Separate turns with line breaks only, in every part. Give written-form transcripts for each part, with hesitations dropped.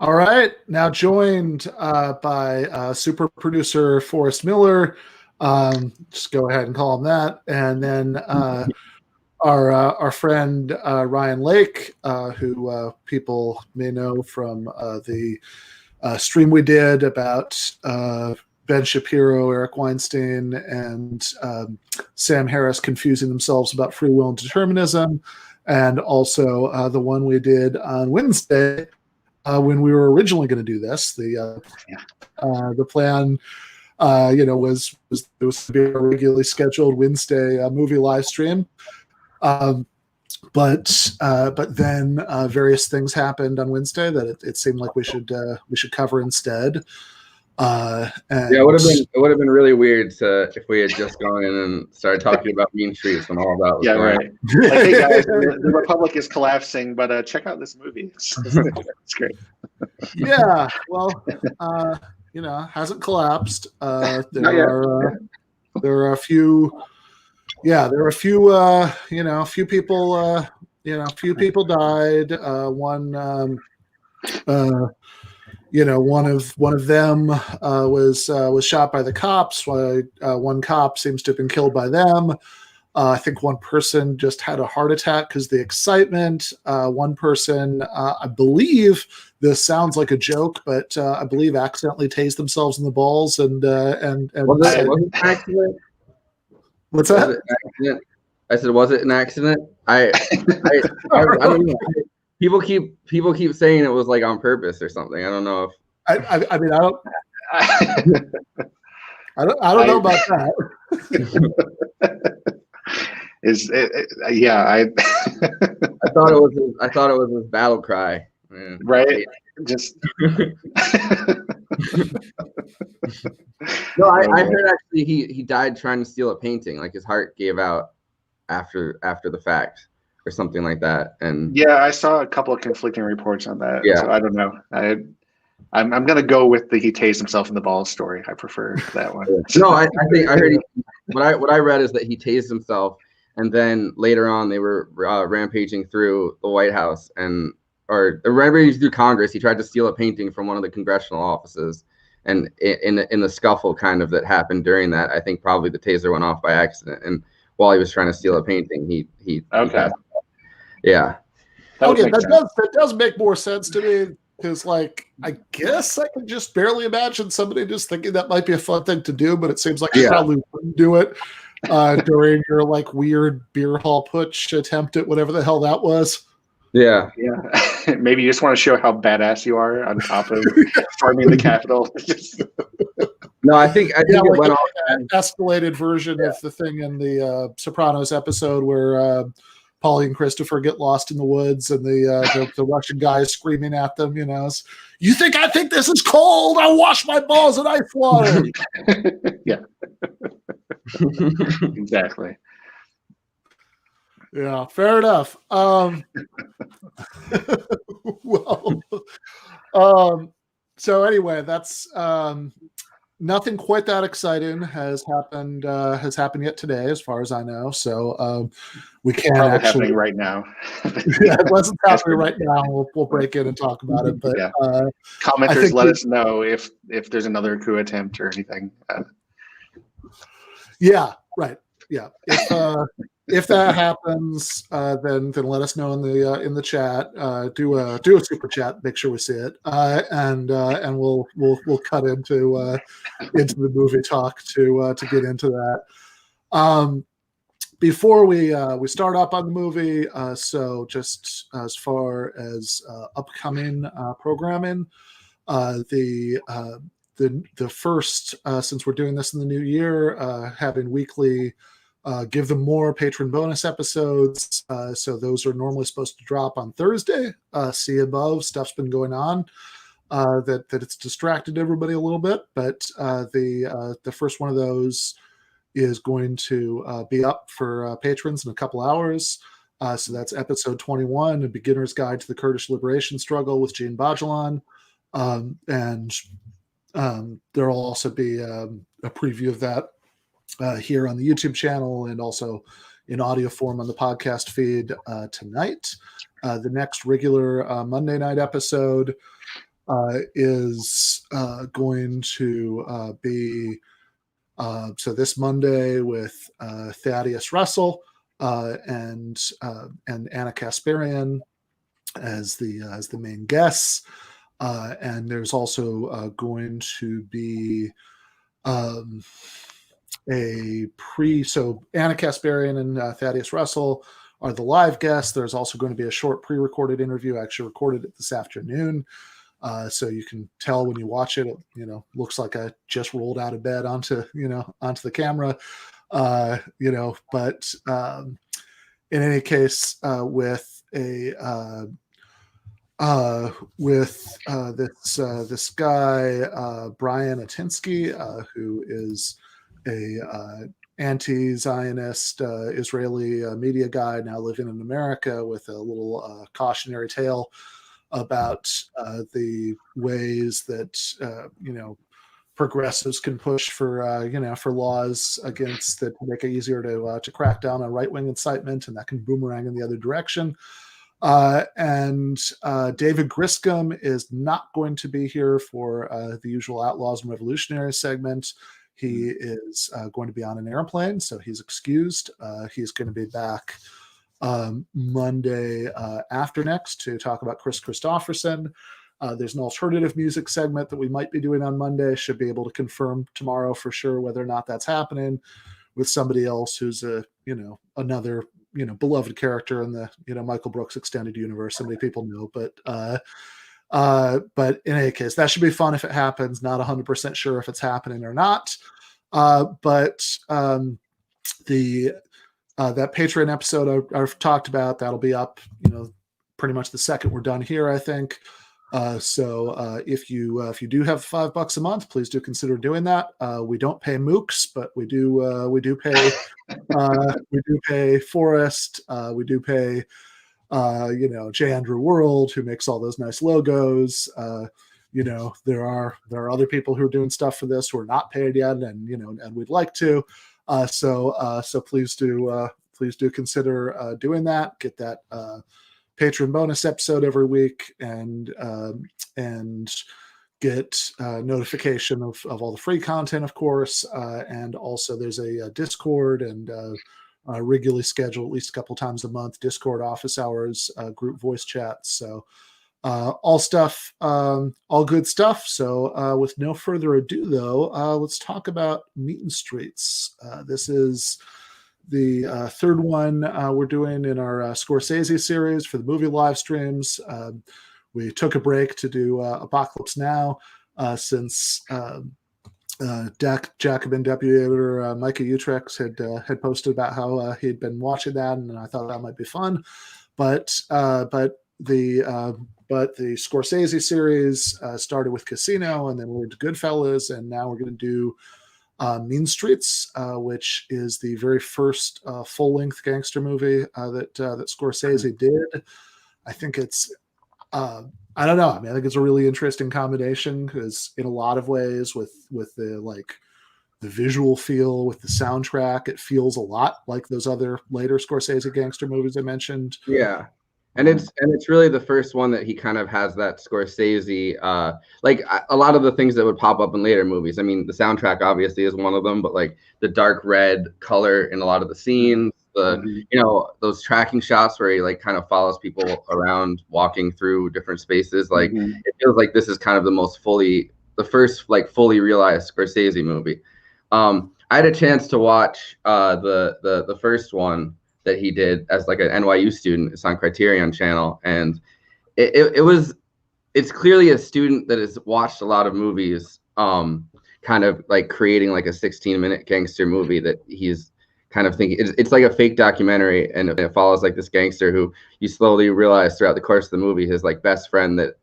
All right, now joined by super producer Forrest Miller. Just go ahead and call him that. And then our friend Ryan Lake, who people may know from the stream we did about Ben Shapiro, Eric Weinstein, and Sam Harris confusing themselves about free will and determinism, and also the one we did on Wednesday when we were originally going to do this. The plan, was there was to be a regularly scheduled Wednesday movie live stream. But then various things happened on Wednesday that it seemed like we should cover instead.
It would have been really weird if we had just gone in and started talking about Mean Streets when all that was going.
Right. Like, hey guys, the Republic is collapsing, but check out this movie. It's great.
Yeah, well, hasn't collapsed. There are a few. Yeah, there were a few. A few people. Few people died. One of them was shot by the cops. One cop seems to have been killed by them. I think one person just had a heart attack because of the excitement. One person, I believe, this sounds like a joke, but I believe accidentally tased themselves in the balls and
was it an accident?
What's that?
I said, was it an accident? I don't know. People keep saying it was like on purpose or something. I don't know if
I mean I don't I don't know about that.
I thought it was his battle cry. Man.
Right? Just
No, I heard actually he died trying to steal a painting. Like his heart gave out after the fact or something like that. And
yeah, I saw a couple of conflicting reports on that.
Yeah.
So I don't know. I'm gonna go with the he tased himself in the balls story. I prefer that one.
No, I think I heard what I read is that he tased himself, and then later on they were rampaging through the White House or rampaging through Congress. He tried to steal a painting from one of the congressional offices, and in the scuffle kind of that happened during that, I think probably the taser went off by accident, and while he was trying to steal a painting, he passed. Yeah.
That does make more sense to me. Because, like, I guess I can just barely imagine somebody just thinking that might be a fun thing to do, but it seems like you probably wouldn't do it during your, like, weird beer hall putsch attempt at whatever the hell that was.
Yeah.
Yeah. Maybe you just want to show how badass you are on top of storming the Capitol.
No, I think it went off.
An escalated version of the thing in the Sopranos episode where Paulie and Christopher get lost in the woods, and the Russian guy is screaming at them. You think I think this is cold? I'll wash my balls in ice water.
Yeah, exactly.
Yeah, fair enough. So anyway, that's nothing quite that exciting has happened yet today, as far as I know. So we can't actually
happening right now.
Yeah, it wasn't happening right now. We'll break in and talk about it. But
commenters, let us know if there's another coup attempt or anything.
Yeah, right. Yeah, if that happens, then let us know in the chat. Do a super chat. Make sure we see it, and we'll cut into the movie talk to get into that. Before we start up on the movie, so just as far as upcoming programming, the first since we're doing this in the new year, having weekly. Give them more patron bonus episodes. So those are normally supposed to drop on Thursday. See above, stuff's been going on that it's distracted everybody a little bit. But the first one of those is going to be up for patrons in a couple hours. So that's episode 21, A Beginner's Guide to the Kurdish Liberation Struggle with Gene Bajalan. And there will also be a preview of that here on the YouTube channel and also in audio form on the podcast feed tonight. The next regular Monday night episode is going to be so this Monday with Thaddeus Russell and Anna Kasparian as the main guests, and there's also going to be so Anna Kasparian and Thaddeus Russell are the live guests. There's also going to be a short pre-recorded interview. I actually recorded it this afternoon. So you can tell when you watch it, looks like I just rolled out of bed onto the camera, but in any case, with this guy, Brian Atinsky, who is a anti-Zionist Israeli media guy now living in America, with a little cautionary tale about the ways that progressives can push for laws against that to make it easier to crack down on right-wing incitement, and that can boomerang in the other direction. And David Griscom is not going to be here for the usual Outlaws and Revolutionaries segment. He is going to be on an airplane, so he's excused. He's going to be back Monday after next to talk about Chris Christopherson. There's an alternative music segment that we might be doing on Monday. Should be able to confirm tomorrow for sure whether or not that's happening, with somebody else who's another beloved character in the Michael Brooks extended universe. So many people know, but in any case, that should be fun if it happens. Not 100% sure if it's happening or not. But that Patreon episode I've talked about, that'll be up, pretty much the second we're done here, I think. So if you do have $5 a month, please do consider doing that. We don't pay mooks, but we do pay Forrest. We do pay J. Andrew World, who makes all those nice logos. There are other people who are doing stuff for this who are not paid yet, and we'd like to. So please do consider doing that. Get that Patreon bonus episode every week, and get notification of all the free content, of course. And also there's a Discord and regularly scheduled at least a couple times a month Discord office hours, group voice chats. So all good stuff. So with no further ado, though, let's talk about Meat and Streets. This is the third one we're doing in our Scorsese series for the movie live streams. We took a break to do Apocalypse Now since Jacobin deputy editor Micah Utrecht had posted about how he'd been watching that, and I thought that might be fun. But the Scorsese series started with Casino, and then we were to Goodfellas, and now we're going to do Mean Streets, which is the very first full-length gangster movie that Scorsese did. I think it's I don't know. I mean, I think it's a really interesting combination because in a lot of ways with the visual feel, with the soundtrack, it feels a lot like those other later Scorsese gangster movies I mentioned.
Yeah. And it's really the first one that he kind of has that Scorsese, like a lot of the things that would pop up in later movies. I mean, the soundtrack obviously is one of them, but like the dark red color in a lot of the scenes, those tracking shots where he like kind of follows people around walking through different spaces. Like it feels like this is kind of the first like fully realized Scorsese movie. I had a chance to watch the first one that he did as like an NYU student. It's on Criterion Channel, and it's clearly a student that has watched a lot of movies, kind of like creating like a 16-minute gangster movie that he's kind of thinking it's like a fake documentary, and it follows like this gangster who you slowly realize throughout the course of the movie his like best friend that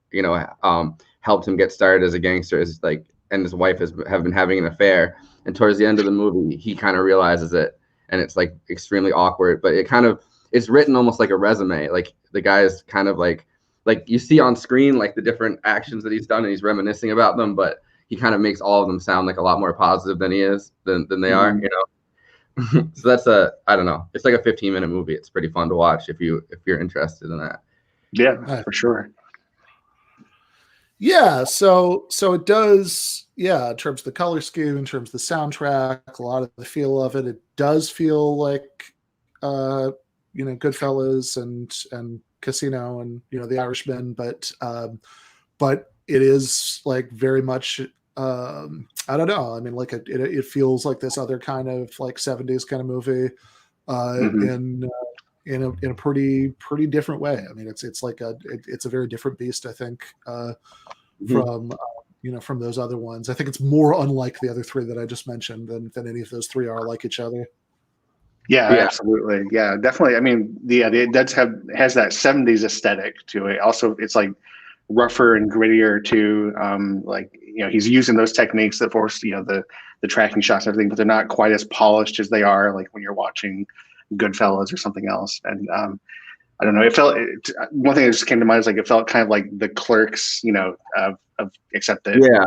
helped him get started as a gangster is like, and his wife have been having an affair, and towards the end of the movie he kind of realizes it. And it's like extremely awkward, but it's written almost like a resume. Like the guy is kind of like you see on screen, like the different actions that he's done, and he's reminiscing about them, but he kind of makes all of them sound like a lot more positive than they are, So that's I don't know. It's like a 15-minute movie. It's pretty fun to watch if you're interested in that.
Yeah, for sure.
Yeah, so it does, yeah, in terms of the color scheme, in terms of the soundtrack, a lot of the feel of it, it does feel like Goodfellas and Casino and The Irishman, but it is like very much I don't know. I mean, like it feels like this other kind of like 70s kind of movie
Hmm.
in a pretty different way. I mean, it's like it's a very different beast, I think,
Mhm.
from from those other ones. I think it's more unlike the other three that I just mentioned than any of those three are like each other.
Yeah,
Yeah,
absolutely. Yeah, definitely. I mean, it does has that 70s aesthetic to it. Also, it's like rougher and grittier too. Like he's using those techniques that force the tracking shots and everything, but they're not quite as polished as they are like when you're watching Goodfellas or something else. And I don't know. One thing that just came to mind is like it felt kind of like the Clerks, except that
yeah,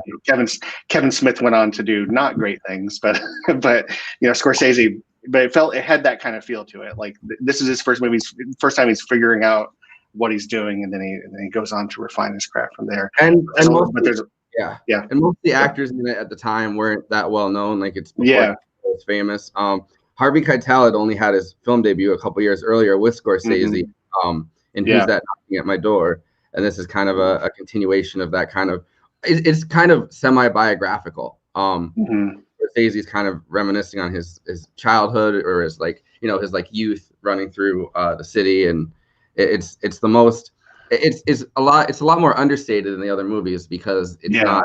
Kevin Smith went on to do not great things, but but Scorsese. But it had that kind of feel to it. Like this is his first movie, first time he's figuring out what he's doing, and then he goes on to refine his craft from there.
and most
But there's
yeah,
yeah
and most of the actors in it at the time weren't that well known. Like it's before he
yeah
was famous. Harvey Keitel had only had his film debut a couple years earlier with Scorsese,
hmm
in Who's
yeah
That Knocking at My Door, and this is kind of a continuation of that kind of. It's kind of semi-biographical.
hmm
Scorsese's kind of reminiscing on his childhood or his his like youth running through the city, and it's the most it's a lot more understated than the other movies because
yeah.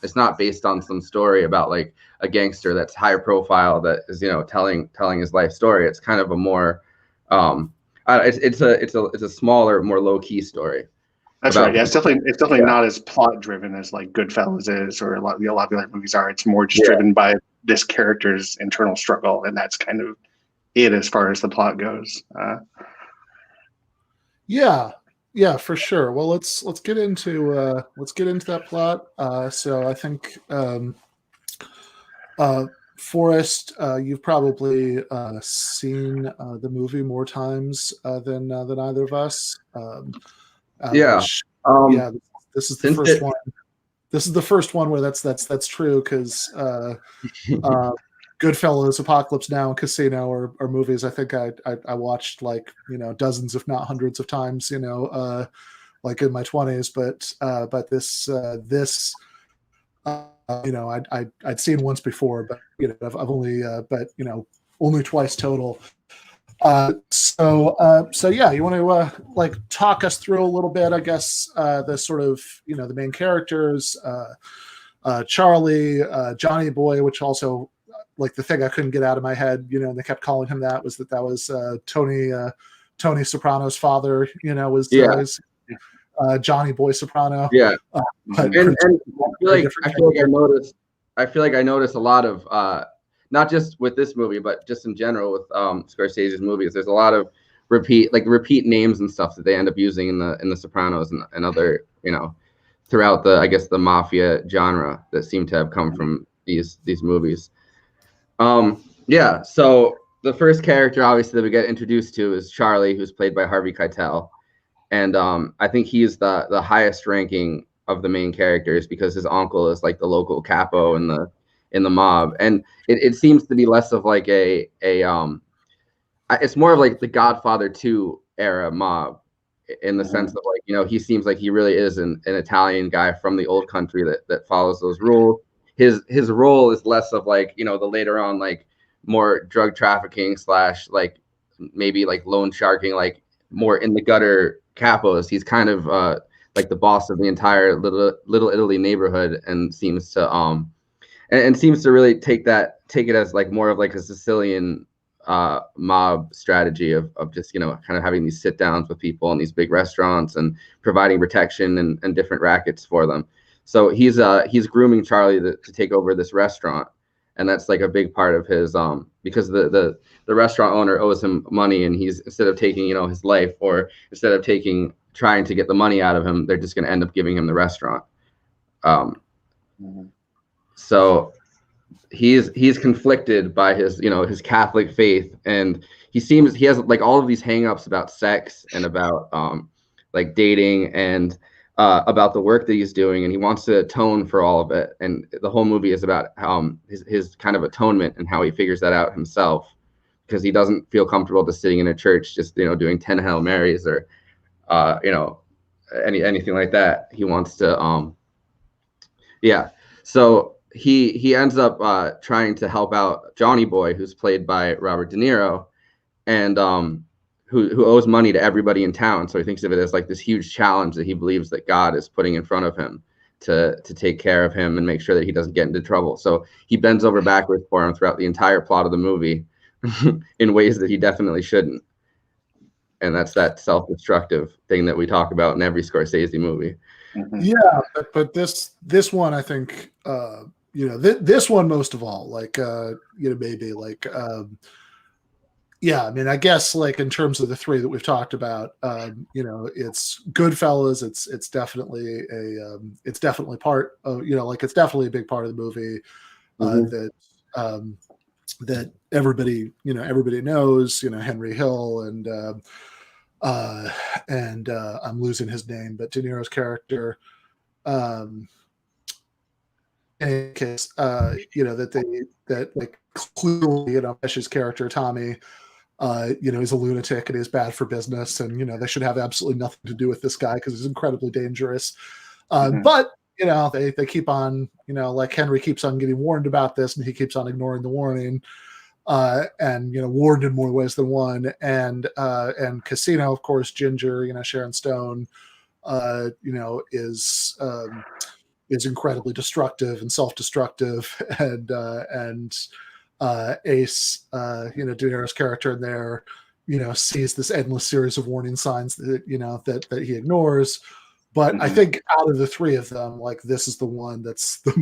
it's not based on some story about like a gangster that's higher profile that is telling his life story. It's kind of a more it's a smaller, more low key story
That's right.
about
Yeah, it's definitely
yeah
not as plot driven as like Goodfellas is, or a lot of the other movies are. It's more just
yeah
driven by this character's internal struggle, and that's kind of it as far as the plot goes.
Yeah, yeah, for sure. Well, let's get into that plot. So I think uh, Forrest, you've probably seen the movie more times than either of us.
yeah.
Which,
Um,
yeah, this is the
since
first
it
one. This is the first one where that's true because uh, Goodfellas, Apocalypse Now, and Casino are movies I think I watched like dozens, if not hundreds, of times. Like in my 20s, but this I'd seen once before, but I've only only twice total. So yeah, you want to like talk us through a little bit, I guess, the sort of the main characters, Charlie, Johnny Boy, which also like the thing I couldn't get out of my head, and they kept calling him that was Tony Soprano's father, was
yeah
Johnny Boy Soprano.
yeah.
But
Mhm.
And
very different
I feel like
character.
I feel like I noticed a lot of not just with this movie but just in general with Scorsese's movies. There's a lot of repeat names and stuff that they end up using in the Sopranos and other throughout the I guess the mafia genre that seem to have come from these movies. Yeah, so the first character obviously that we get introduced to is Charlie, who's played by Harvey Keitel. And I think he's the highest ranking of the main characters because his uncle is like the local capo in the mob, and it seems to be less of like it's more of like the Godfather 2 era mob in the sense of like he seems like he really is an Italian guy from the old country that follows those rules. His role is less of like the later on like more drug trafficking / like maybe like loan sharking, like more in the gutter capos. He's kind of like the boss of the entire little Italy neighborhood and seems to and seems to really take it as like more of like a Sicilian mob strategy of just kind of having these sit downs with people in these big restaurants and providing protection and different rackets for them. So he's grooming Charlie to take over this restaurant, and that's like a big part of his because the restaurant owner owes him money, and he's instead of taking his life, or instead of trying to get the money out of him, they're just going to end up giving him the restaurant. So he's conflicted by his Catholic faith, and he has like all of these hangups about sex and about like dating, and about the work that he's doing, and he wants to atone for all of it. And the whole movie is about his kind of atonement and how he figures that out himself, because he doesn't feel comfortable just sitting in a church, just doing 10 Hail Marys or anything like that. He wants to So he ends up trying to help out Johnny Boy, who's played by Robert De Niro, and who owes money to everybody in town. So he thinks of it as like this huge challenge that he believes that God is putting in front of him to take care of him and make sure that he doesn't get into trouble. So he bends over backwards for him throughout the entire plot of the movie in ways that he definitely shouldn't. And that's that self-destructive thing that we talk about in every Scorsese movie.
Yeah, but this one, I think, this one most of all, like, maybe like, yeah, I mean, I guess like in terms of the three that we've talked about, it's Goodfellas. It's definitely it's definitely part of, like it's definitely a big part of the movie that everybody knows, Henry Hill and I'm losing his name, but De Niro's character, in any case, that like clearly, Pesci's character, Tommy, he's a lunatic and he's bad for business, and they should have absolutely nothing to do with this guy because he's incredibly dangerous. But they keep on, like Henry keeps on getting warned about this, and he keeps on ignoring the warning, and warned in more ways than one. And Casino, of course, Ginger, Sharon Stone, is incredibly destructive and self-destructive, and Ace, De Niro's character in there, sees this endless series of warning signs that that he ignores. But I think out of the three of them, like this is the one that's the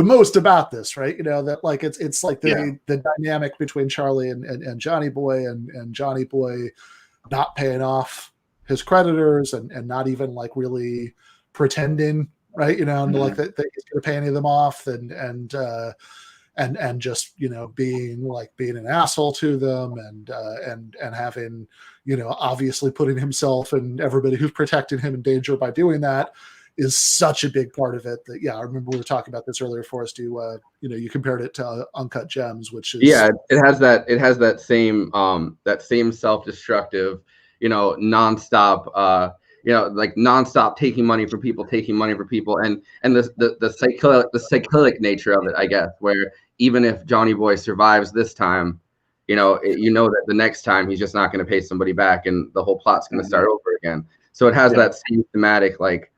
most about this, right? That like it's like the dynamic between Charlie and Johnny Boy, and Johnny Boy not paying off his creditors and not even like really pretending, right? And like that he's going to pay any of them off, and just being an asshole to them, and having obviously putting himself and everybody who's protecting him in danger by doing that is such a big part of it. That I remember we were talking about this earlier, Forrest. You compared it to Uncut Gems, which is
it has that same self-destructive, nonstop like nonstop taking money from people, and the cyclic nature of it, I guess, where even if Johnny Boy survives this time, that the next time he's just not going to pay somebody back, and the whole plot's going to start over again. So it has that same thematic, like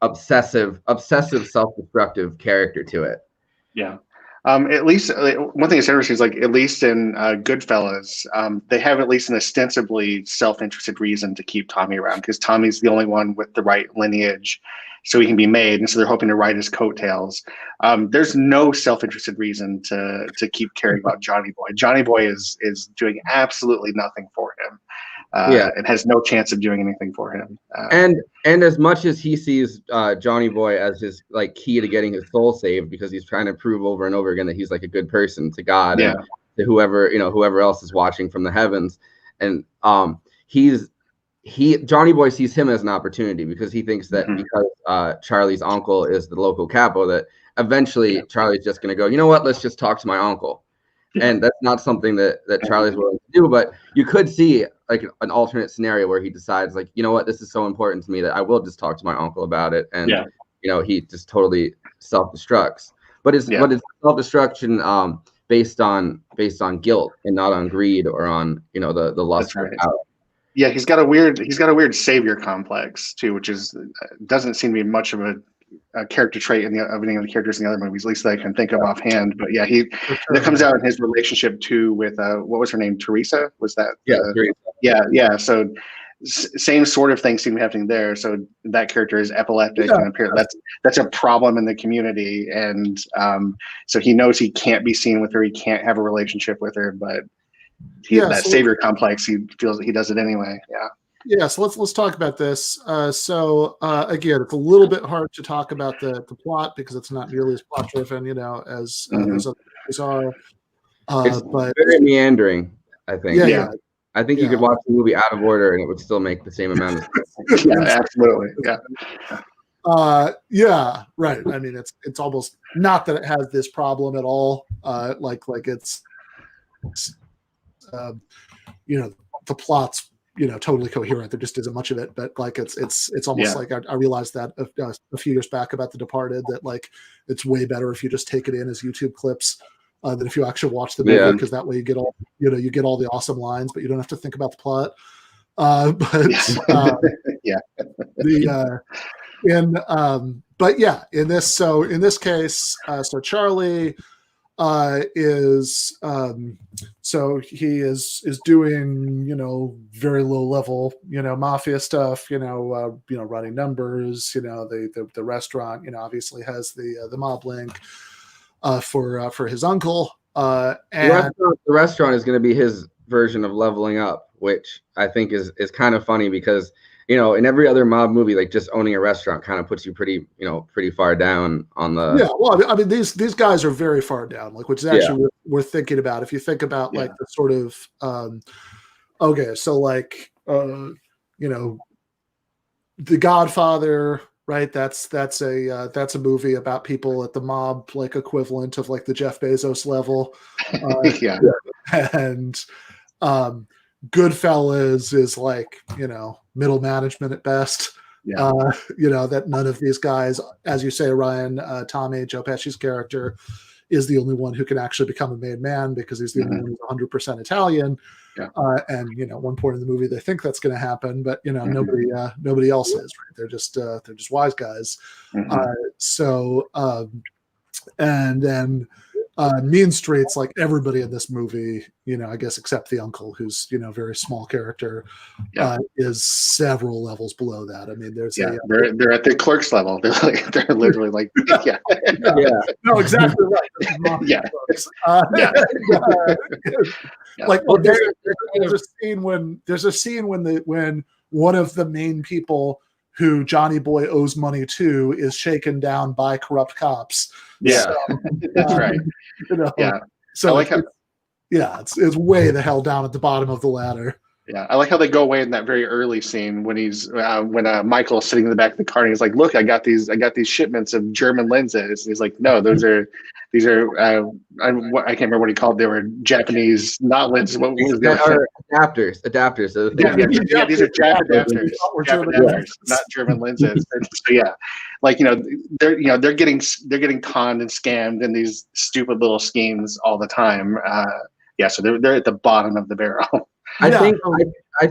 obsessive self-destructive character to it.
Yeah. At least one thing that's interesting is, like, at least in Goodfellas, they have at least an ostensibly self-interested reason to keep Tommy around, because Tommy's the only one with the right lineage, so he can be made, and so they're hoping to ride his coattails. There's no self-interested reason to keep caring about Johnny Boy. Johnny Boy is doing absolutely nothing for him. And has no chance of doing anything for him.
And as much as he sees Johnny Boy as his like key to getting his soul saved, because he's trying to prove over and over again that he's like a good person to God and to whoever else is watching from the heavens, and Johnny Boy sees him as an opportunity, because he thinks that because Charlie's uncle is the local capo, that eventually Charlie's just going to go, you know what, let's just talk to my uncle. And that's not something that Charlie's willing to do. But you could see like an alternate scenario where he decides, like, you know what, this is so important to me that I will just talk to my uncle about it. And he just totally self-destructs. But it's self-destruction based on guilt and not on greed or on the lust for power.
Yeah, he's got a weird savior complex too, which doesn't seem to be much of a character trait of any of the characters in the other movies, at least that I can think of offhand. But yeah, that comes out in his relationship too with what was her name, Teresa? Was that?
Teresa.
So same sort of thing seem to be happening there. So that character is epileptic, and apparently that's a problem in the community, and so he knows he can't be seen with her, he can't have a relationship with her, but that savior complex, he feels that he does it anyway.
Yeah, so let's talk about this. Again, it's a little bit hard to talk about the plot because it's not nearly as plot driven, as other movies are.
It's
but
very meandering, I think.
Yeah.
I think you could watch the movie out of order and it would still make the same amount of sense.
Yeah, absolutely.
Yeah, right. I mean, it's almost not that it has this problem at all. Like it's the plot's totally coherent. There just isn't much of it, but like it's almost like I realized that a few years back about The Departed, that like it's way better if you just take it in as YouTube clips than if you actually watch the movie, because that way you get all you get all the awesome lines, but you don't have to think about the plot. But in this case, so Charlie is so he is doing very low level mafia stuff, running numbers. The restaurant obviously has the mob link for his uncle, and
the restaurant is going to be his version of leveling up, which I think is kind of funny because in every other mob movie, like just owning a restaurant kind of puts you pretty far down on the.
Well, I mean these guys are very far down, like, which is actually worth thinking about. If you think about like the sort of okay, so like The Godfather, right? That's a movie about people at the mob like equivalent of like the Jeff Bezos level. And Goodfellas is like middle management at best. That none of these guys, as you say, Ryan, Tommy, Joe Pesci's character, is the only one who can actually become a made man because he's the only one who's 100% Italian. And at one point in the movie they think that's going to happen, but nobody else is, right? They're just wise guys. And then Mean Streets, like everybody in this movie, I guess except the uncle, who's very small character, is several levels below that. I mean,
they're at the clerks level. They're literally like
no, exactly right. Like there's a scene when one of the main people who Johnny Boy owes money to is shaken down by corrupt cops.
That's right.
So I like how it's way the hell down at the bottom of the ladder.
I like how they go away in that very early scene when he's when Michael's sitting in the back of the car and he's like, "Look, I got these shipments of German lenses." And he's like, "No, these are I can't remember what he called. They were Japanese, not lenses. What was the
adapters?
These are adapters, not German lenses." So like they're getting conned and scammed in these stupid little schemes all the time. So they're at the bottom of the barrel.
I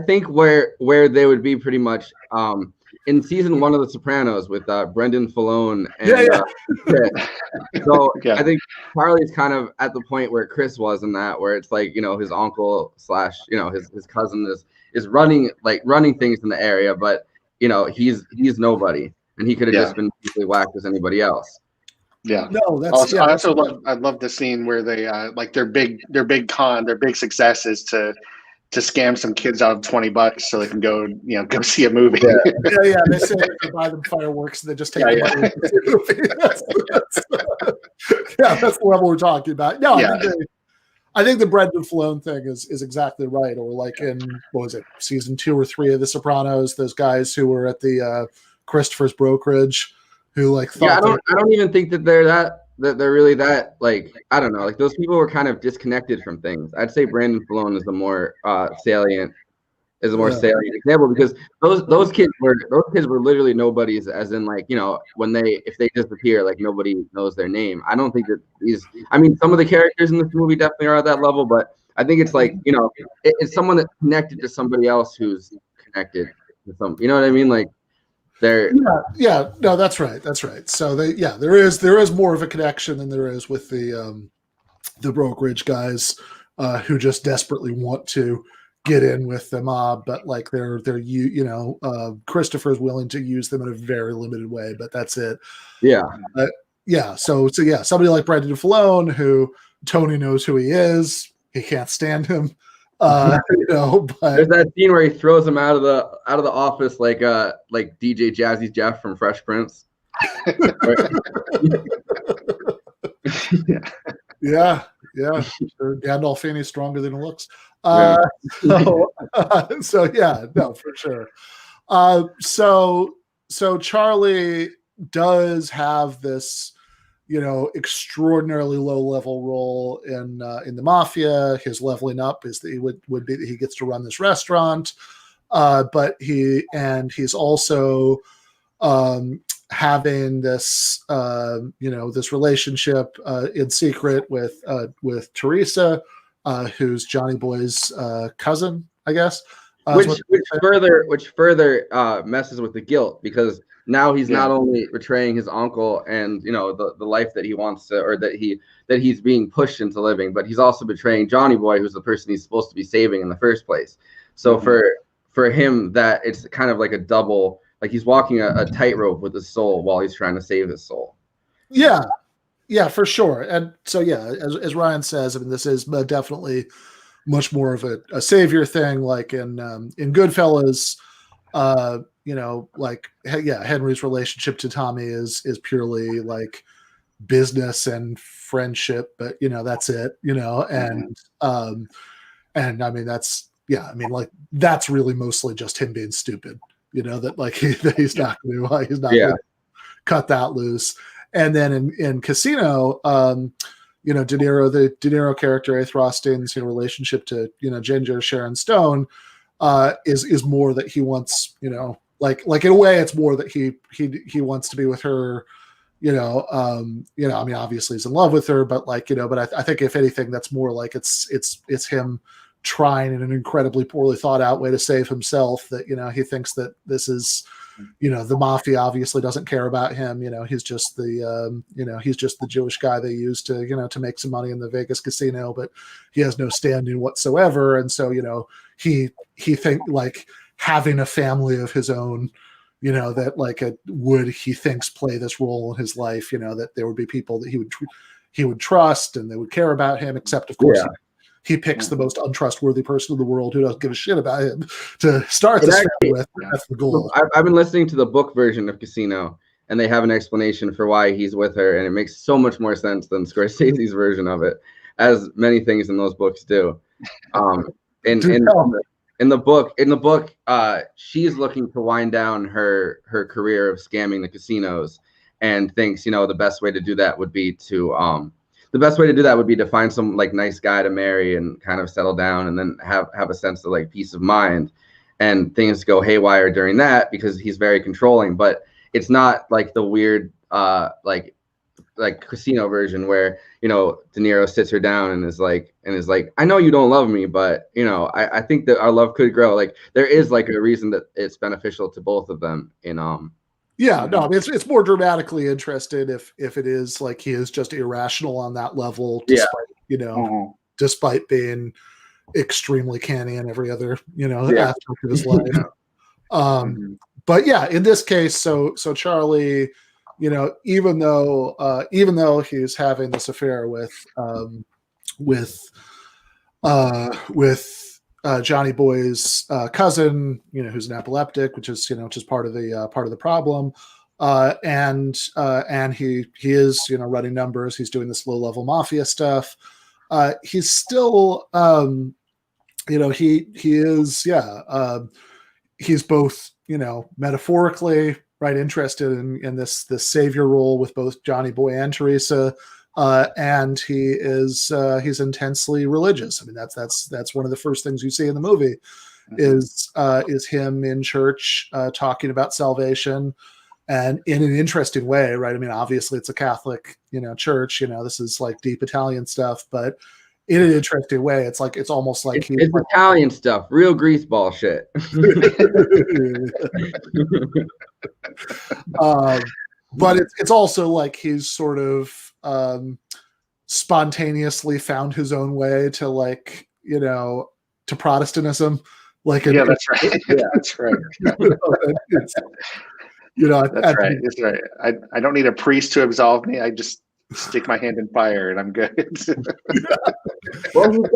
think where they would be pretty much in season 1 of The Sopranos with Brendan Filone and so I think Charlie's kind of at the point where Chris was in that, where it's like his uncle / his cousin is running things in the area, but he's nobody, and he could have just been equally whacked as anybody else.
I love the scene where they like their big success is to scam some kids out of $20 so they can go see a movie.
They say they buy them fireworks and they just take the money to see a movie. That's the level we're talking about. I think the Brendan Filone thing is exactly right. Or like in, what was it, season 2 or 3 of The Sopranos, those guys who were at the Christopher's brokerage who like thought
I don't even think that they're really that, like, I don't know, like those people were kind of disconnected from things. I'd say Brandon Filone is the more salient example, because those kids were literally nobodies, as in like if they disappear, like nobody knows their name. I don't think that some of the characters in this movie definitely are at that level, but I think it's like it's someone that's connected to somebody else who's connected to some, you know what I mean, like.
No, that's right. So there is more of a connection than there is with the brokerage guys who just desperately want to get in with the mob, but like they're Christopher's willing to use them in a very limited way, but that's it. So somebody like Brendan Filone, who Tony knows who he is, he can't stand him. But
there's that scene where he throws him out of the office like DJ Jazzy Jeff from Fresh Prince.
Yeah, sure. Gandolfini's stronger than it looks.
Yeah.
So yeah, no, for sure. So Charlie does have this, extraordinarily low level role in the Mafia. His leveling up is that he would be that he gets to run this restaurant, but he's also having this this relationship in secret with Teresa, who's Johnny Boy's cousin, I guess.
Which further messes with the guilt, because now he's not only betraying his uncle and the life that he wants to, or that he's being pushed into living, but he's also betraying Johnny Boy, who's the person he's supposed to be saving in the first place. So for him, that it's kind of like a double, like he's walking a tightrope with his soul while he's trying to save his soul.
Yeah, for sure. And so as Ryan says, I mean, this is definitely much more of a savior thing, like in Goodfellas. Henry's relationship to Tommy is purely like business and friendship, but that's it. And I mean that's really mostly just him being stupid. That like he's not going to cut that loose. And then in Casino, De Niro character, Ace Rothstein's relationship to Ginger Sharon Stone is more that he wants like in a way it's more that he wants to be with her. I mean, obviously he's in love with her, but but I think if anything, that's more like it's him trying in an incredibly poorly thought out way to save himself. That he thinks that this is. The Mafia obviously doesn't care about him. He's just the Jewish guy they use to make some money in the Vegas casino, but he has no standing whatsoever. And so, he think like having a family of his own, that like he thinks play this role in his life, that there would be people that he would trust and they would care about him, except of course he picks the most untrustworthy person in the world who doesn't give a shit about him to start this family with. That's the goal.
I've been listening to the book version of Casino, and they have an explanation for why he's with her, and it makes so much more sense than Scorsese's version of it, as many things in those books do. In the book, she's looking to wind down her career of scamming the casinos, and thinks the best way to do that would be to find some like nice guy to marry and kind of settle down, and then have a sense of like peace of mind. And things go haywire during that because he's very controlling. But it's not like the weird like Casino version where De Niro sits her down and is like, I know you don't love me, but I think that our love could grow. Like there is like a reason that it's beneficial to both of them in
Yeah, no, I mean, it's more dramatically interested if it is like he is just irrational on that level, despite despite being extremely canny in every other aspect of his life. But yeah, in this case, so Charlie, even though he's having this affair with Johnny Boy's cousin, who's an epileptic, which is part of the problem, and he is running numbers. He's doing this low level mafia stuff. He's still he's both metaphorically interested in this savior role with both Johnny Boy and Teresa. And he's intensely religious. I mean, that's one of the first things you see in the movie is him in church talking about salvation, and in an interesting way, right? I mean, obviously it's a Catholic, church. This is like deep Italian stuff, but in an interesting way, it's almost like
it's Italian stuff, real greaseball shit.
But it's also like he's sort of spontaneously found his own way to to Protestantism. That's
right. That's right. That's right. That's right. I don't need a priest to absolve me. I just stick my hand in fire and I'm good.
Well, he's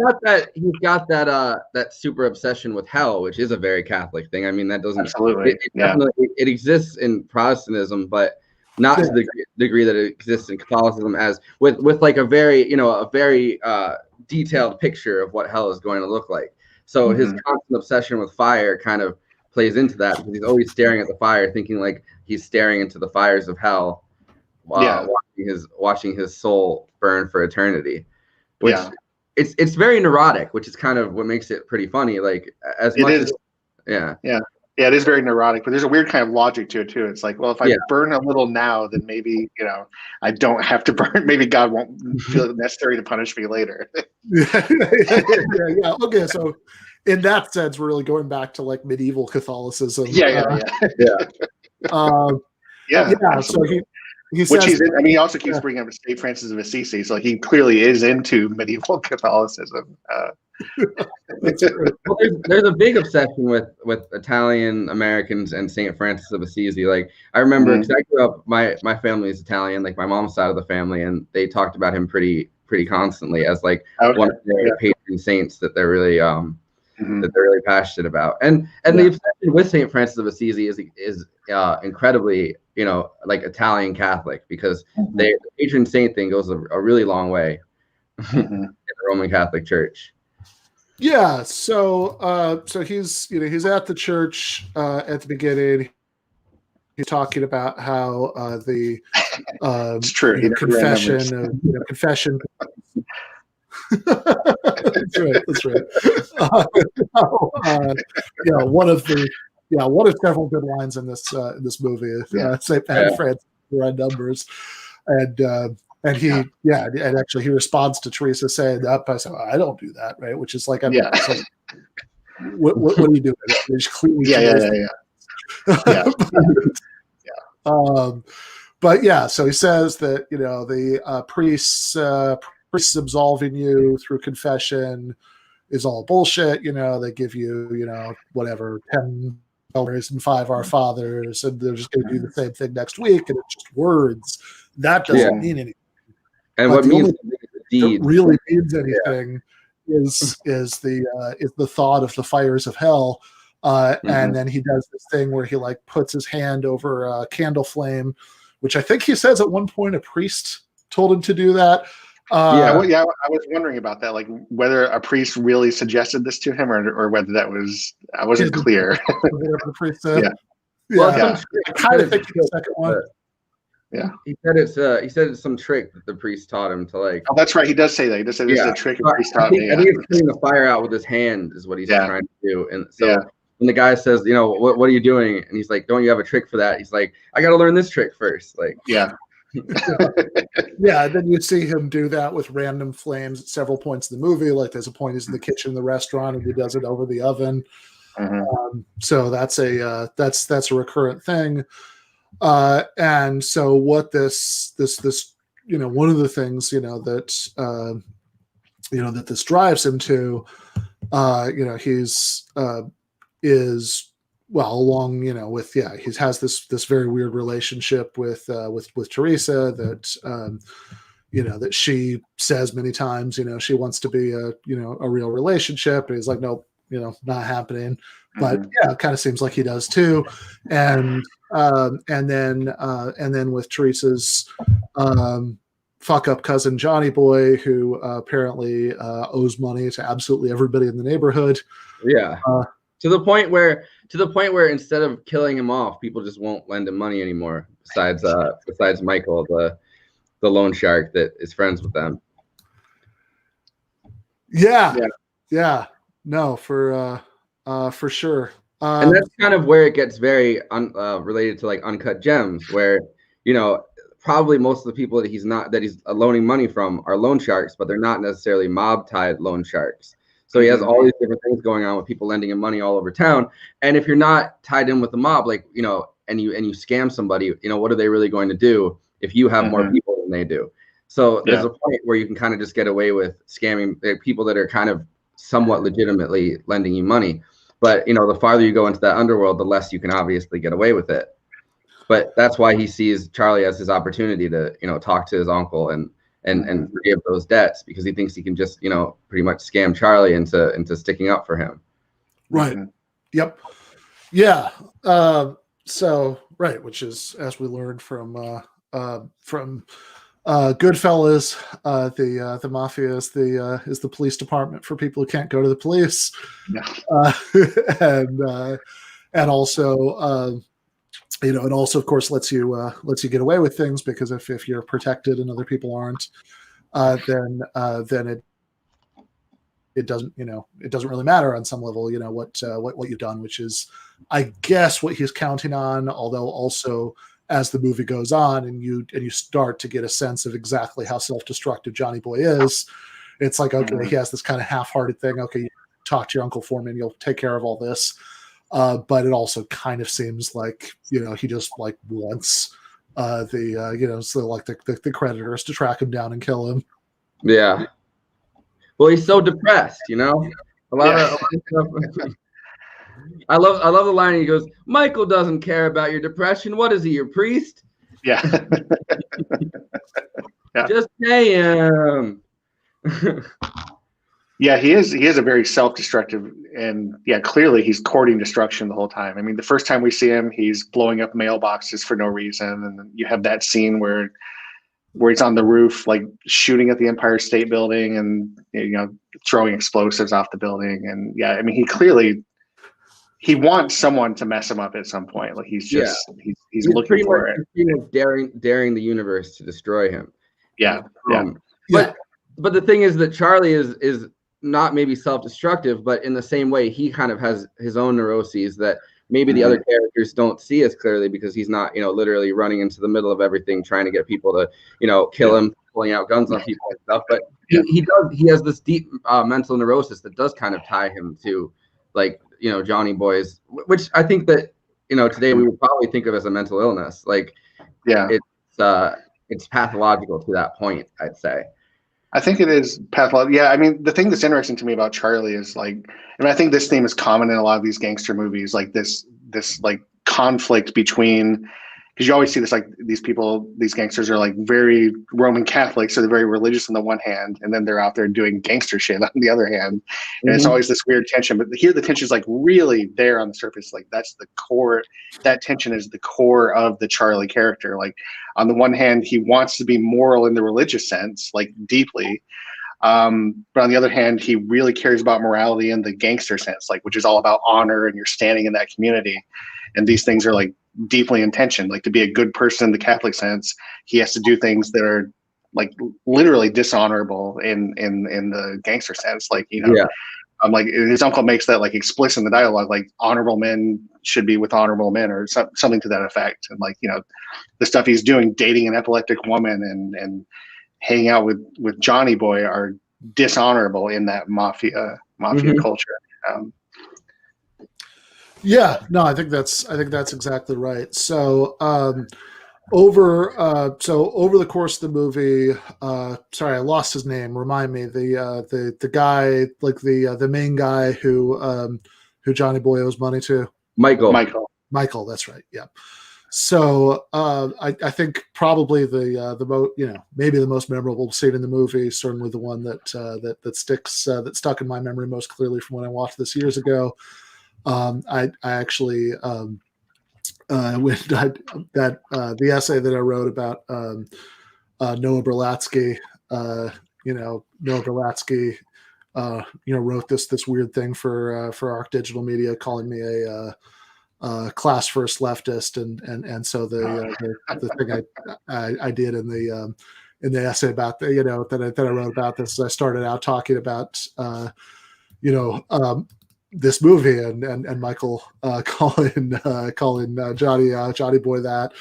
got that super obsession with hell, which is a very Catholic thing. I mean, that doesn't
absolutely.
It exists in Protestantism, but not to the degree that it exists in Catholicism, as with like a very detailed picture of what hell is going to look like. So his constant obsession with fire kind of plays into that, because he's always staring at the fire, thinking like he's staring into the fires of hell, watching his soul burn for eternity. Which it's very neurotic, which is kind of what makes it pretty funny. Like as much as
it is very neurotic, but there's a weird kind of logic to it too. It's like, well, if I burn a little now, then maybe I don't have to burn. Maybe God won't feel it necessary to punish me later.
Yeah. Okay, so in that sense, we're really going back to like medieval Catholicism. So he says,
he also keeps bringing up St. Francis of Assisi, so he clearly is into medieval Catholicism.
Well, there's a big obsession with Italian Americans and St. Francis of Assisi. Like I remember, because I grew up, my family is Italian, like my mom's side of the family, and they talked about him pretty constantly as like one of their patron saints that they're really that they're really passionate about. And the obsession with St. Francis of Assisi is incredibly like Italian Catholic, because the patron saint thing goes a really long way in the Roman Catholic Church.
Yeah, so he's he's at the church at the beginning. He's talking about how the
it's true.
Confession. That's right. One of several good lines in this movie. St. Francis red numbers, and he and actually he responds to Teresa saying that. I said, I don't do that, right? Which is like, what are you doing? You're just cleaning. So he says that the priests absolving you through confession is all bullshit. They give you whatever 10 Elders and 5 Our Fathers, and they're just going to do the same thing next week, and it's just words. That doesn't mean anything.
And what means
really means anything is the thought of the fires of hell. And then he does this thing where he like puts his hand over a candle flame, which I think he says at one point a priest told him to do that.
I was wondering about that, like whether a priest really suggested this to him or whether that was, I wasn't clear.
The priest said.
I
kind of think the second one.
He said it's some trick that the priest taught him to like.
Oh, that's right. He does say that. He does say this is a trick the priest taught me.
I think he's putting the fire out with his hand is what he's trying to do. And so when the guy says, what are you doing? And he's like, don't you have a trick for that? He's like, I got to learn this trick first. Like,
then you see him do that with random flames at several points in the movie. Like there's a point he's in the kitchen in the restaurant and he does it over the oven. So that's a recurrent thing. And so what this one of the things that that this drives him to he's is along with he has this very weird relationship with Teresa that that she says many times she wants to be a real relationship, and he's like, nope, not happening. But it kind of seems like he does too. And then with Teresa's fuck up cousin Johnny Boy, who apparently owes money to absolutely everybody in the neighborhood. To the point where instead of killing him off, people just won't lend him money anymore. Besides Michael, the loan shark that is friends with them. No, for sure.
And that's kind of where it gets very related to like Uncut Gems, where probably most of the people that he's loaning money from are loan sharks, but they're not necessarily mob tied loan sharks. So he has all these different things going on with people lending him money all over town. And if you're not tied in with the mob, like and you scam somebody, what are they really going to do if you have more people than they do? So there's a point where you can kind of just get away with scamming people that are kind of somewhat legitimately lending you money. But the farther you go into that underworld, the less you can obviously get away with it. But that's why he sees Charlie as his opportunity to talk to his uncle and forgive those debts, because he thinks he can just pretty much scam Charlie into sticking up for him.
Right. Yep. Yeah. So Right, which is, as we learned from Goodfellas, the Mafia is the police department for people who can't go to the police,
Yeah.
And also and also of course lets you get away with things, because if you're protected and other people aren't, then it doesn't really matter on some level, what you've done, which is, I guess, what he's counting on. Although also, as the movie goes on and you start to get a sense of exactly how self-destructive Johnny Boy is, it's like, okay, he has this kind of half-hearted thing. Okay, talk to your uncle for me and you'll take care of all this. But it also kind of seems like, he just like wants the creditors to track him down and kill him.
Yeah. Well, he's so depressed, a lot of stuff. I love the line. He goes, "Michael doesn't care about your depression. What is he, your priest?"
Yeah. Yeah.
Just pay him.
Yeah, he is a very self-destructive, and clearly he's courting destruction the whole time. I mean, the first time we see him, he's blowing up mailboxes for no reason, and you have that scene where he's on the roof, like shooting at the Empire State Building, and throwing explosives off the building. And I mean, he wants someone to mess him up at some point. Like he's looking for it.
Daring the universe to destroy him.
Yeah.
But the thing is that Charlie is not maybe self-destructive, but in the same way, he kind of has his own neuroses that maybe the other characters don't see as clearly, because he's not, literally running into the middle of everything, trying to get people to, kill him, pulling out guns on people and stuff. But he has this deep mental neurosis that does kind of tie him to, like, Johnny Boy's, which I think that, today we would probably think of as a mental illness. Like, it's pathological to that point, I'd say.
I think it is pathological. Yeah, I mean, the thing that's interesting to me about Charlie is I think this theme is common in a lot of these gangster movies, like this like conflict between, because you always see this, like these gangsters are like very Roman Catholics, so they're very religious on the one hand, and then they're out there doing gangster shit on the other hand, and it's always this weird tension. But here the tension is like really there on the surface. Like that's the core. That tension is the core of the Charlie character. Like on the one hand, he wants to be moral in the religious sense, like deeply. But on the other hand, he really cares about morality in the gangster sense, like which is all about honor and you're standing in that community. And these things are like deeply in tension. Like to be a good person in the Catholic sense, he has to do things that are like literally dishonorable in the gangster sense. Like, like his uncle makes that like explicit in the dialogue, like honorable men should be with honorable men or something to that effect. And like, the stuff he's doing, dating an epileptic woman and hanging out with Johnny Boy are dishonorable in that mafia culture.
I think that's exactly right. So over the course of the movie, sorry, I lost his name. Remind me, the guy, like the main guy who Johnny Boy owes money to. Michael, that's right. Yeah. So I think probably maybe the most memorable scene in the movie, certainly the one that stuck in my memory most clearly from when I watched this years ago. I actually the essay that I wrote about Noah Berlatsky, Noah Berlatsky, wrote this weird thing for Arc Digital Media, calling me a class first leftist, and so the thing I did in the essay about that I wrote about this, I started out talking about this movie and Michael calling Johnny Boy that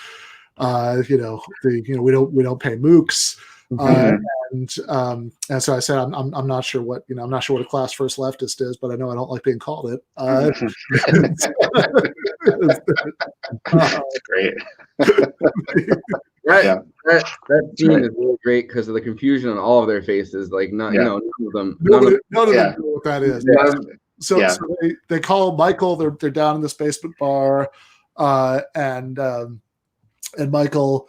we don't pay mooks, and so I said I'm not sure what I'm not sure what a class first leftist is, but I know I don't like being called it.
That's great.
That scene is really great because of the confusion on all of their faces. Like none of them
none of them know what that is. So they call Michael. They're down in this basement bar, and Michael,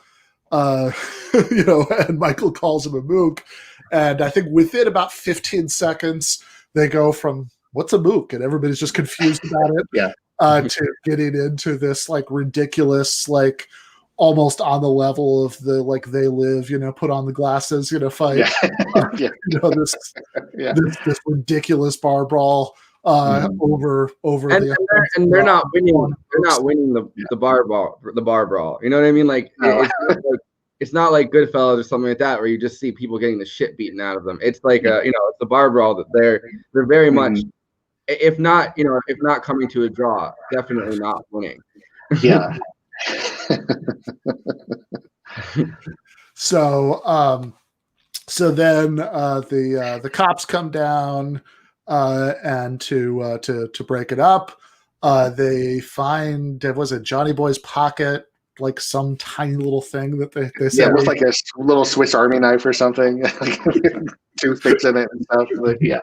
and Michael calls him a mook, and I think within about 15 seconds they go from "What's a mook?" and everybody's just confused about it. to getting into this like ridiculous, like almost on the level of the like They Live, put on the glasses, fight.
Yeah.
This ridiculous bar brawl over
they're not winning. They're not winning the bar brawl. You know what I mean? Like it's not like Goodfellas or something like that where you just see people getting the shit beaten out of them. It's like it's a bar brawl that they're very much, if not coming to a draw, definitely not winning.
Yeah.
So then the cops come down and to break it up. They find, was it Johnny Boy's pocket, like some tiny little thing that they said.
Yeah, it looks like a little Swiss Army knife or something. Toothpicks in it and stuff. But yeah.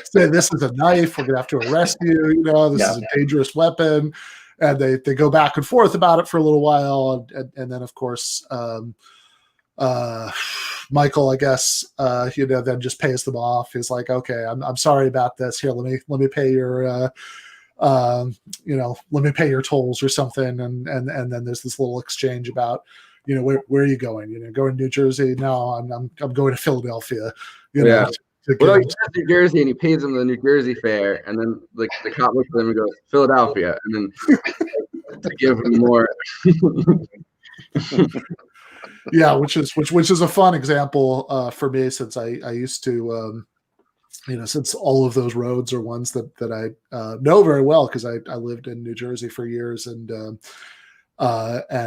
Say, this is a knife. We're gonna have to arrest you. This is a dangerous weapon. And they go back and forth about it for a little while, and then of course Michael, I guess, then just pays them off. He's like, okay, I'm sorry about this. Here, let me pay your let me pay your tolls or something. And then there's this little exchange about, where are you going? Going to New Jersey? No, I'm going to Philadelphia.
Well, he says New Jersey, and he pays him the New Jersey fare, and then the cop looks at him and goes, Philadelphia, and then to give him more.
Yeah, which is a fun example for me, since I used to since all of those roads are ones that I know very well, because I lived in New Jersey for years and was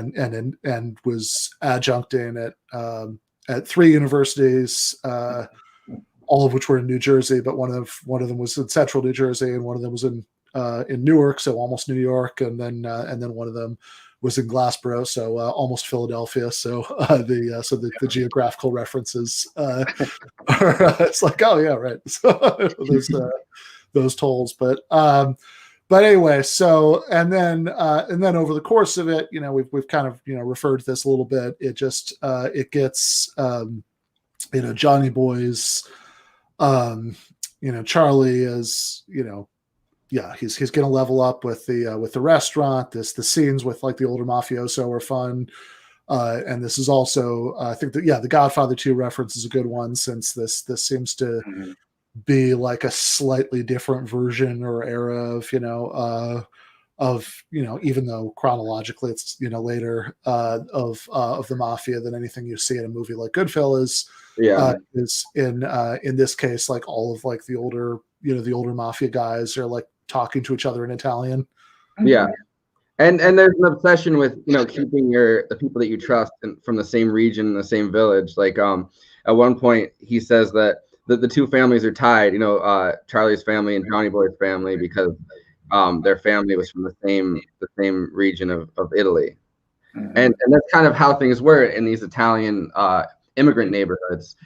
adjuncting at 3 universities, all of which were in New Jersey, but one of them was in central New Jersey, and one of them was in Newark, so almost New York, and then one of them was in Glassboro, so almost Philadelphia. So the geographical references are it's like, oh yeah, right. So those tolls, but anyway. So and then over the course of it, we've kind of referred to this a little bit. It just it gets Johnny Boy's Charlie is he's gonna level up with the restaurant. The scenes with like the older mafioso are fun, and this is also I think that the Godfather 2 reference is a good one, since this seems to be like a slightly different version or era of even though chronologically it's later of the mafia than anything you see in a movie like Goodfellas. Is in this case, like all of like the older mafia guys are like talking to each other in Italian.
Yeah. And there's an obsession with keeping the people that you trust from the same region, the same village. Like at one point he says that the two families are tied, Charlie's family and Johnny Boy's family, because their family was from the same region of Italy. And that's kind of how things were in these Italian immigrant neighborhoods.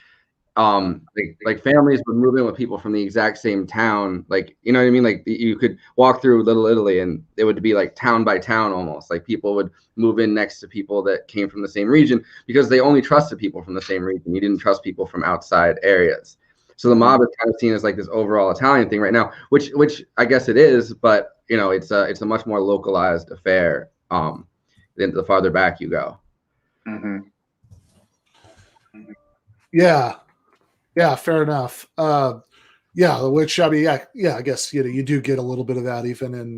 Like families would move in with people from the exact same town, like you know what I mean, like you could walk through Little Italy and it would be like town by town almost, like people would move in next to people that came from the same region, because they only trusted people from the same region. You didn't trust people from outside areas. So the mob is kind of seen as like this overall Italian thing right now, which I guess it is, but it's a much more localized affair the farther back you go.
Yeah, fair enough. Which I mean, I guess you do get a little bit of that even in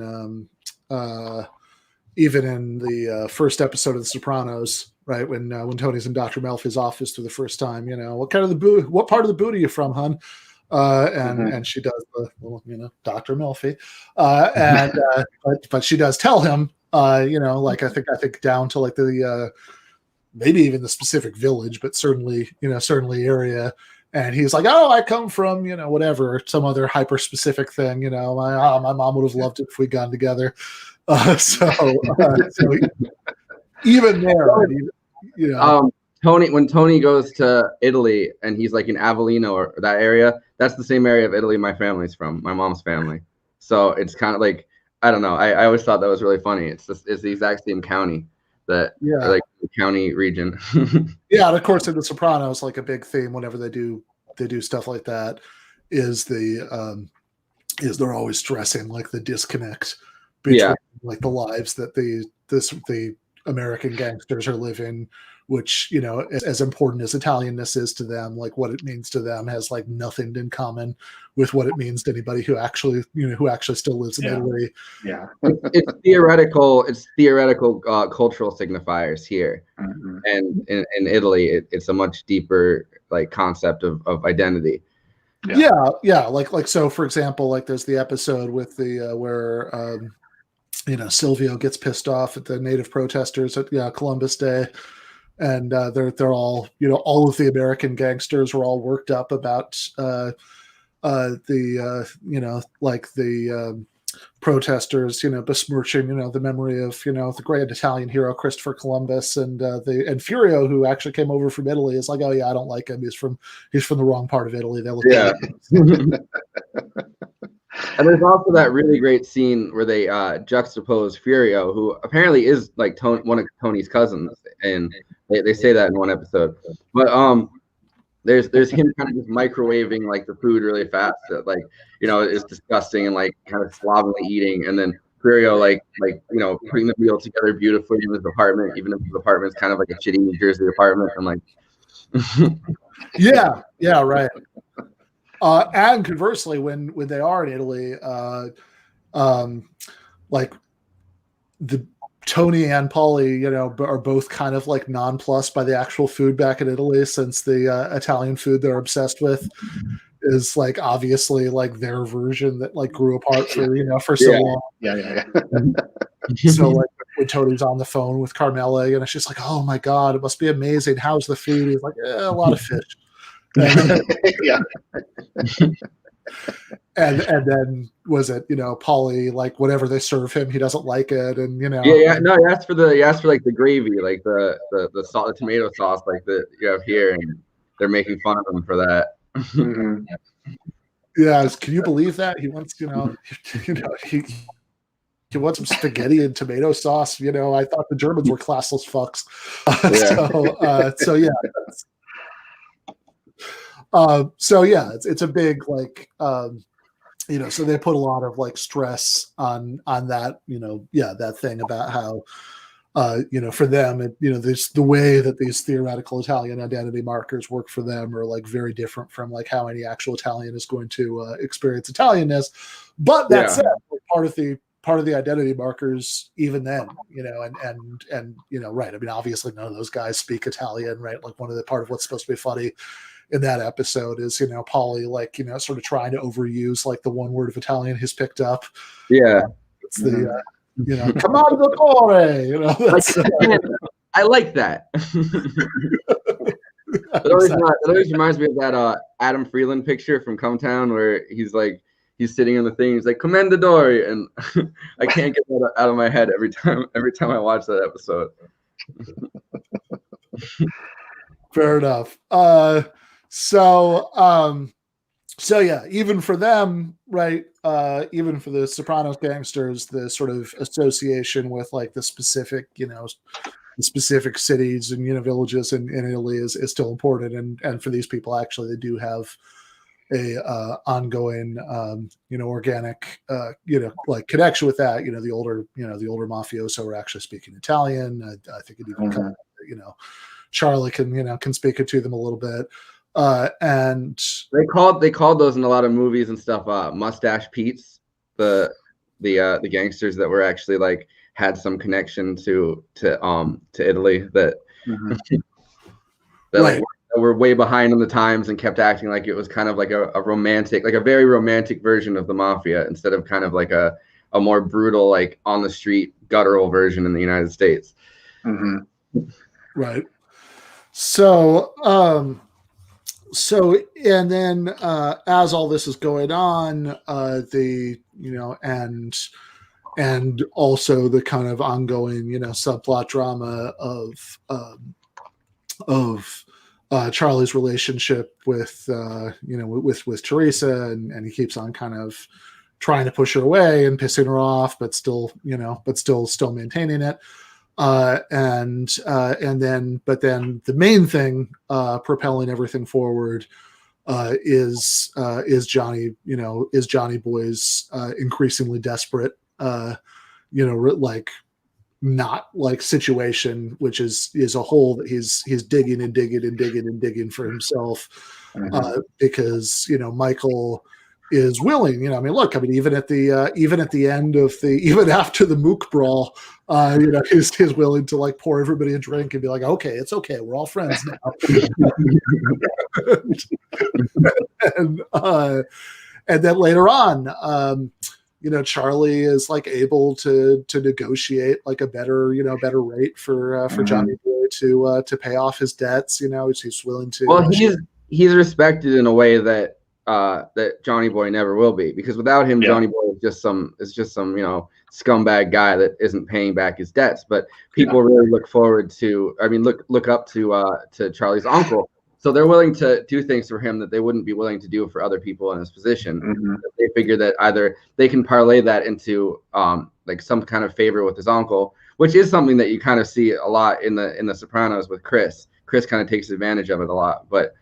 the first episode of The Sopranos, right? When Tony's in Dr. Melfi's office for the first time, what part of the boot are you from, hun? And she does Dr. Melfi, but she does tell him, like I think down to like the maybe even the specific village, but certainly area. And he's like, oh, I come from, whatever, some other hyper specific thing. My mom would have loved it if we'd gone together. So even there,
when Tony goes to Italy and he's like in Avellino or that area, that's the same area of Italy my family's from, my mom's family. So it's kind of like, I don't know. I always thought that was really funny. It's the exact same county like the county region.
Yeah, and of course in The Sopranos, like a big theme whenever they do stuff like that is they're always stressing like the disconnect between like the lives that the American gangsters are living, which, you know, as important as Italianness is to them, like what it means to them has like nothing in common with what it means to anybody who actually, you know, who actually still lives in Italy.
Yeah.
It's theoretical cultural signifiers here. And in Italy, it's a much deeper like concept of identity.
Yeah. Like so, for example, like there's the episode with the where you know, Silvio gets pissed off at the native protesters at Columbus Day, and they're all, you know, all of the American gangsters were all worked up about the you know, like the protesters, you know, besmirching, you know, the memory of, you know, the great Italian hero Christopher Columbus, and Furio, who actually came over from Italy, is like, oh yeah, I don't like him. He's from the wrong part of Italy. They look
And there's also that really great scene where they juxtapose Furio, who apparently is like one of Tony's cousins, and they say that in one episode. But there's him kind of just microwaving like the food really fast that, like, you know, is disgusting, and like kind of slovenly eating, and then Furio like you know, putting the meal together beautifully in his apartment, even if his apartment is kind of like a shitty New Jersey apartment. I'm like,
yeah, right. And conversely, when they are in Italy, like the Tony and Paulie, you know, are both kind of like nonplussed by the actual food back in Italy, since the Italian food they're obsessed with is like obviously like their version that like grew apart for, you know, for so long.
Yeah.
So like when Tony's on the phone with Carmela, and it's just like, oh my God, it must be amazing. How's the food? He's like, a lot of fish.
Yeah.
And then was it, you know, Paulie, like whatever they serve him, he doesn't like it, and you know.
No, he asked for like the gravy, like the salt, the tomato sauce, like that you have here, and they're making fun of him for that.
Yeah, can you believe that he wants, you know, he wants some spaghetti and tomato sauce? You know, I thought the Germans were classless fucks. So yeah, it's a big like. You know, so they put a lot of like stress on that, you know, that thing about how, you know, for them, you know, there's the way that these theoretical Italian identity markers work for them are like very different from like how any actual Italian is going to experience Italianness. But that said, like, part of the identity markers, even then, you know, and you know, right. I mean, obviously none of those guys speak Italian, right? Like one of the part of what's supposed to be funny in that episode is, you know, Paulie, like, you know, sort of trying to overuse like the one word of Italian he's picked up. It's the you know, commandatore, you know.
I like that. It always reminds me of that Adam Freeland picture from Come Town, where he's sitting on the thing, he's like commendadori, and I can't get that out of my head every time I watch that episode.
Fair enough. So yeah, even for them, right? Even for the Sopranos gangsters, the sort of association with like the specific, you know, the specific cities and, you know, villages in Italy is still important, and for these people, actually, they do have a ongoing, you know, organic, you know, like connection with that. You know, the older mafioso are actually speaking Italian. I think it even comes, you know, Charlie can speak it to them a little bit. And
they called those in a lot of movies and stuff mustache Pete's, the gangsters that were actually like had some connection to Italy that
right.
that were way behind on the times and kept acting like it was kind of like a romantic, like a very romantic version of the mafia, instead of kind of like a more brutal, like on the street guttural version in the United States.
Right. So and then as all this is going on, the, you know, and also the kind of ongoing, you know, subplot drama of Charlie's relationship with you know, with Teresa, and he keeps on kind of trying to push her away and pissing her off, but still, you know, still maintaining it. But then the main thing propelling everything forward is Johnny Boy's increasingly desperate like not like situation, which is a hole that he's digging and digging and digging and digging for himself, because Michael is willing. Look, even at the end of even after the Mook brawl, he's willing to like pour everybody a drink and be like, okay, it's okay, we're all friends now. And then later on, Charlie is like able to negotiate like a better rate for Johnny Boy to pay off his debts. He's willing to.
Well, he's respected in a way that Johnny Boy never will be, because without him, Johnny Boy is just some scumbag guy that isn't paying back his debts. But people really look forward to, look up to Charlie's uncle. So they're willing to do things for him that they wouldn't be willing to do for other people in his position. They figure that either they can parlay that into like some kind of favor with his uncle, which is something that you kind of see a lot in the Sopranos with Chris. Chris kind of takes advantage of it a lot, but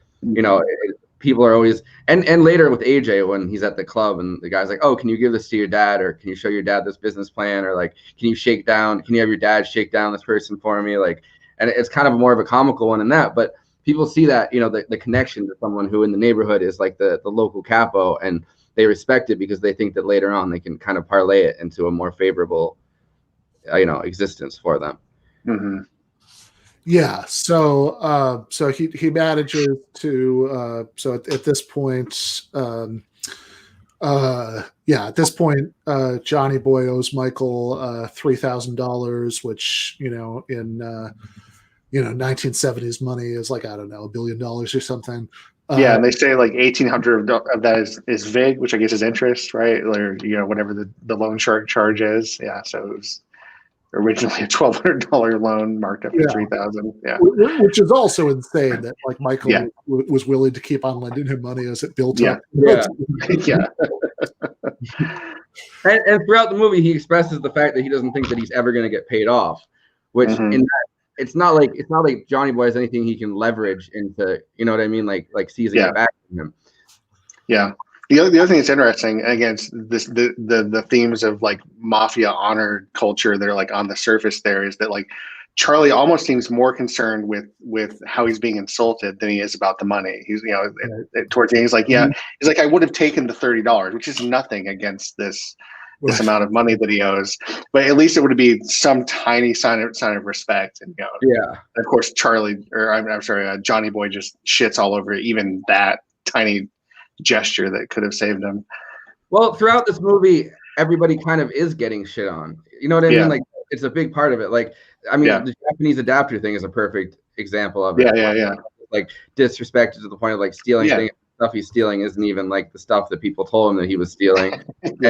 people are always, and later with AJ when he's at the club and the guy's like, oh, can you give this to your dad, or can you show your dad this business plan, or like, can you have your dad shake down this person for me, like, and it's kind of more of a comical one in that, but people see that, the connection to someone who in the neighborhood is like the local capo, and they respect it because they think that later on they can kind of parlay it into a more favorable, existence for them.
Yeah. So he manages to, so at this point, at this point, Johnny Boy owes Michael $3,000, which, in 1970s money is like, I don't know, $1 billion or something.
And they say like 1,800 of that is VIG, which I guess is interest, right? Or whatever the loan shark charge is. Yeah, so it was originally a $1,200 loan marked up to $3,000. Yeah,
which is also insane that like Michael was willing to keep on lending him money as it built up.
Yeah.
And throughout the movie, he expresses the fact that he doesn't think that he's ever going to get paid off, which in that, it's not like Johnny Boy has anything he can leverage into, you know what I mean? Like seizing it back from him.
Yeah. The other thing that's interesting, against the themes of like mafia honor culture that are like on the surface there, is that like Charlie almost seems more concerned with how he's being insulted than he is about the money. He's towards the end, he's like, he's like, I would have taken the $30, which is nothing against this amount of money that he owes, but at least it would be some tiny sign of respect. And of course Johnny Boy just shits all over even that tiny gesture that could have saved him.
Well, throughout this movie, everybody kind of is getting shit on. You know what I mean? Like, it's a big part of it. Like, the Japanese adapter thing is a perfect example of it. Like disrespected to the point of like stealing things. Stuff he's stealing isn't even like the stuff that people told him that he was stealing. And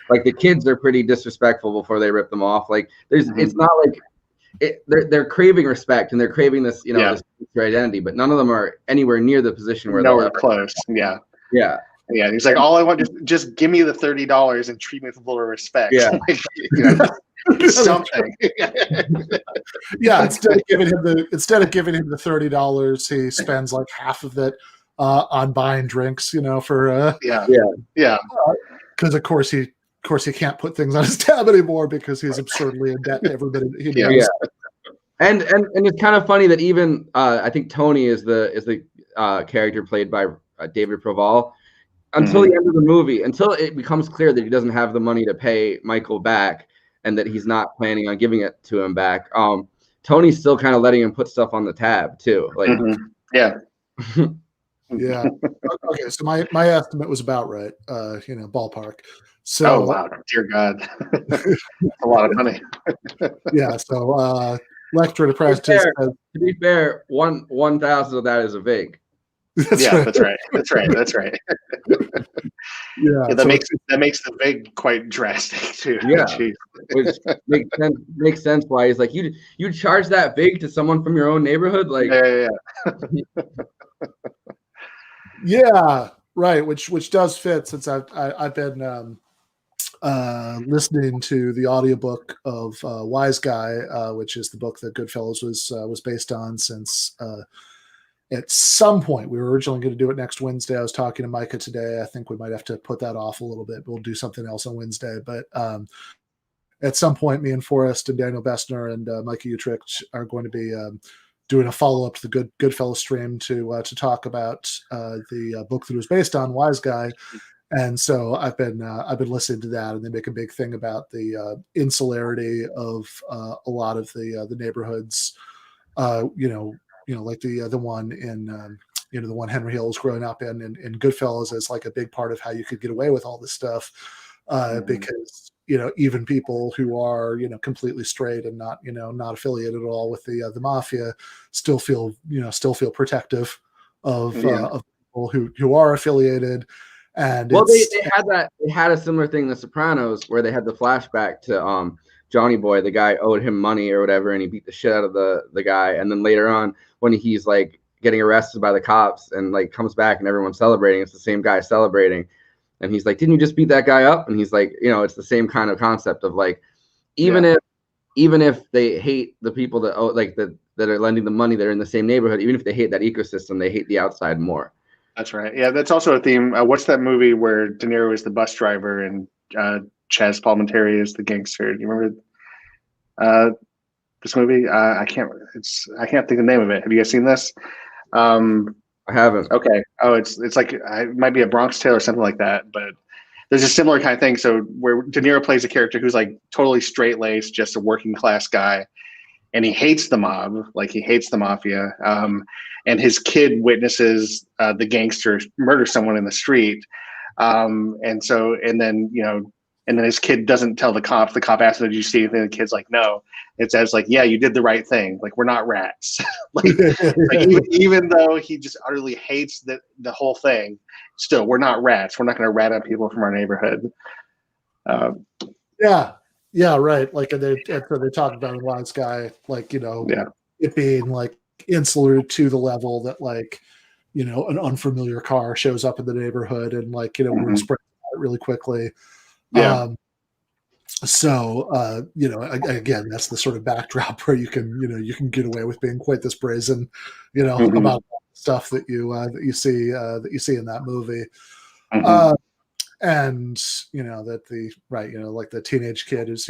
like the kids are pretty disrespectful before they rip them off. Like it's not like they're craving respect and they're craving this, this identity, but none of them are anywhere near the position where
they're close. Yeah. He's like, all I want is just give me the $30 and treat me with a little respect. Something.
Instead of giving him the $30, he spends like half of it on buying drinks, for because of course he can't put things on his tab anymore because he's absurdly in debt to everybody that he knows.
And it's kind of funny that even I think Tony is the character played by David Proval. Until the end of the movie, until it becomes clear that he doesn't have the money to pay Michael back and that he's not planning on giving it to him back, Tony's still kind of letting him put stuff on the tab too. Like,
Okay, so my estimate was about right. Ballpark. So,
oh wow, dear God, a lot of money.
So Lecter to press.
To be fair, 1,000 of that is a VIG.
That's right. That makes the VIG quite drastic too.
Which makes sense why he's like, you charge that VIG to someone from your own neighborhood, like
right, which does fit, since I've been listening to the audiobook of Wise Guy, which is the book that Goodfellas was based on, since at some point we were originally going to do it next Wednesday. I was talking to Micah today. I think we might have to put that off a little bit. We'll do something else on Wednesday, but at some point, me and Forrest and Daniel Bessner and Mikey Utrecht are going to be doing a follow up to the Goodfellas stream to talk about the book that it was based on, Wise Guy. And so I've been listening to that, and they make a big thing about the insularity of a lot of the neighborhoods. Like the one in the one Henry Hill was growing up in Goodfellas is like a big part of how you could get away with all this stuff, because even people who are completely straight and not affiliated at all with the mafia still feel protective of people who are affiliated. And
well, they had a similar thing in The Sopranos, where they had the flashback to Johnny Boy. The guy owed him money or whatever, and he beat the shit out of the guy. And then later on, when he's like getting arrested by the cops and like comes back and everyone's celebrating, it's the same guy celebrating. And he's like, didn't you just beat that guy up? And he's like, it's the same kind of concept of like, even if they hate the people that owe, like that are lending the money, that are in the same neighborhood, even if they hate that ecosystem, they hate the outside more.
That's right. Yeah, that's also a theme. What's that movie where De Niro is the bus driver and Chaz Palminteri is the gangster? Do you remember this movie? I can't think of the name of it. Have you guys seen this?
I haven't.
Okay. Oh, it's like it might be a Bronx Tale or something like that. But there's a similar kind of thing. So where De Niro plays a character who's like totally straight laced, just a working class guy, and he hates the mob, like he hates the mafia. And his kid witnesses the gangster murder someone in the street. And then his kid doesn't tell the cop. The cop asks him, "Did you see anything?" The kid's like, "No." It says like, "Yeah, you did the right thing. Like, we're not rats." even though he just utterly hates the whole thing, still, we're not rats. We're not going to rat on people from our neighborhood.
Yeah, right. Like they talk about a Wise Guy, like it being like insular to the level that like an unfamiliar car shows up in the neighborhood and like we're spreading out really quickly. Again, that's the sort of backdrop where you can get away with being quite this brazen, about stuff that you see in that movie. And that like the teenage kid is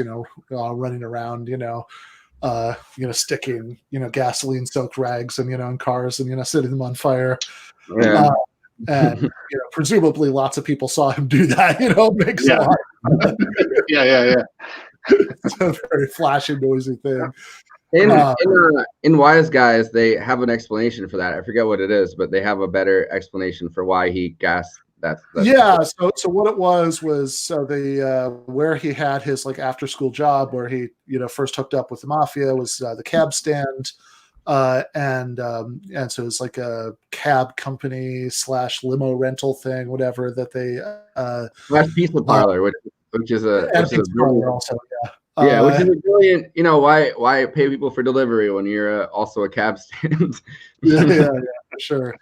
running around sticking gasoline soaked rags and in cars and setting them on fire. And presumably lots of people saw him do that. Makes a lot.
Yeah.
It's a very flashy, noisy thing.
In Wise Guys, they have an explanation for that. I forget what it is, but they have a better explanation for why he gassed.
So what it was where he had his like after school job, where he first hooked up with the mafia, was the cab stand. And so it's like a cab company / limo rental thing, whatever that they
pizza parlor, which is a brilliant,
also,
which is a brilliant. Why pay people for delivery when you're also a cab stand?
yeah, for sure.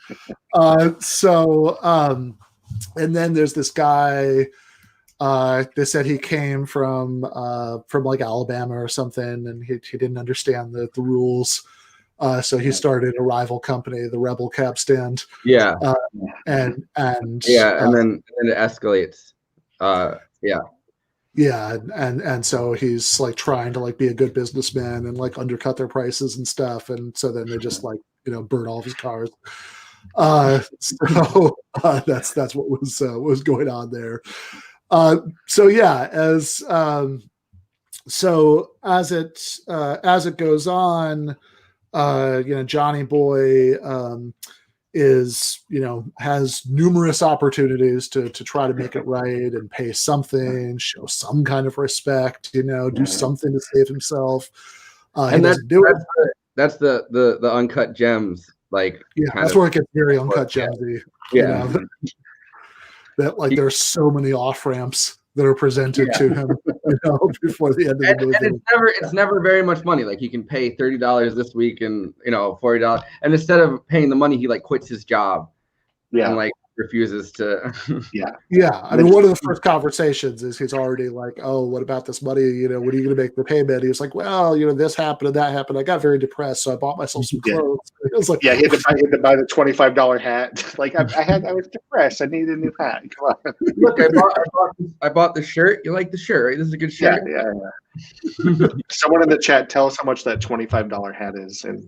And then there's this guy. They said he came from like Alabama or something, and he didn't understand the rules. So he started a rival company, the Rebel Cab Stand. And then it escalates. And so he's like trying to like be a good businessman and like undercut their prices and stuff, and so then they just like burn all of his cars. That's what was going on there. As it goes on, Johnny Boy is has numerous opportunities to try to make it right and pay something, show some kind of respect, do something to save himself.
And that's the uncut gems. Like
that's where it gets very uncut gemsy. That like there's so many off ramps that are presented to him before the end of the movie.
And it's never very much money. Like he can pay $30 this week and $40, and instead of paying the money, he like quits his job and like refuses to.
Yeah. I mean, one of the first conversations is he's already like, "Oh, what about this money? You know, when are you going to make the payment?" He was like, "Well, you know, this happened and that happened. I got very depressed, so I bought myself some clothes." It was like,
he had to buy the $25 hat. Like I was depressed. I needed a new hat. Come on.
Look, I bought the shirt. You like the shirt, right? This is a good shirt.
Yeah. Someone in the chat, tell us how much that $25 hat is. And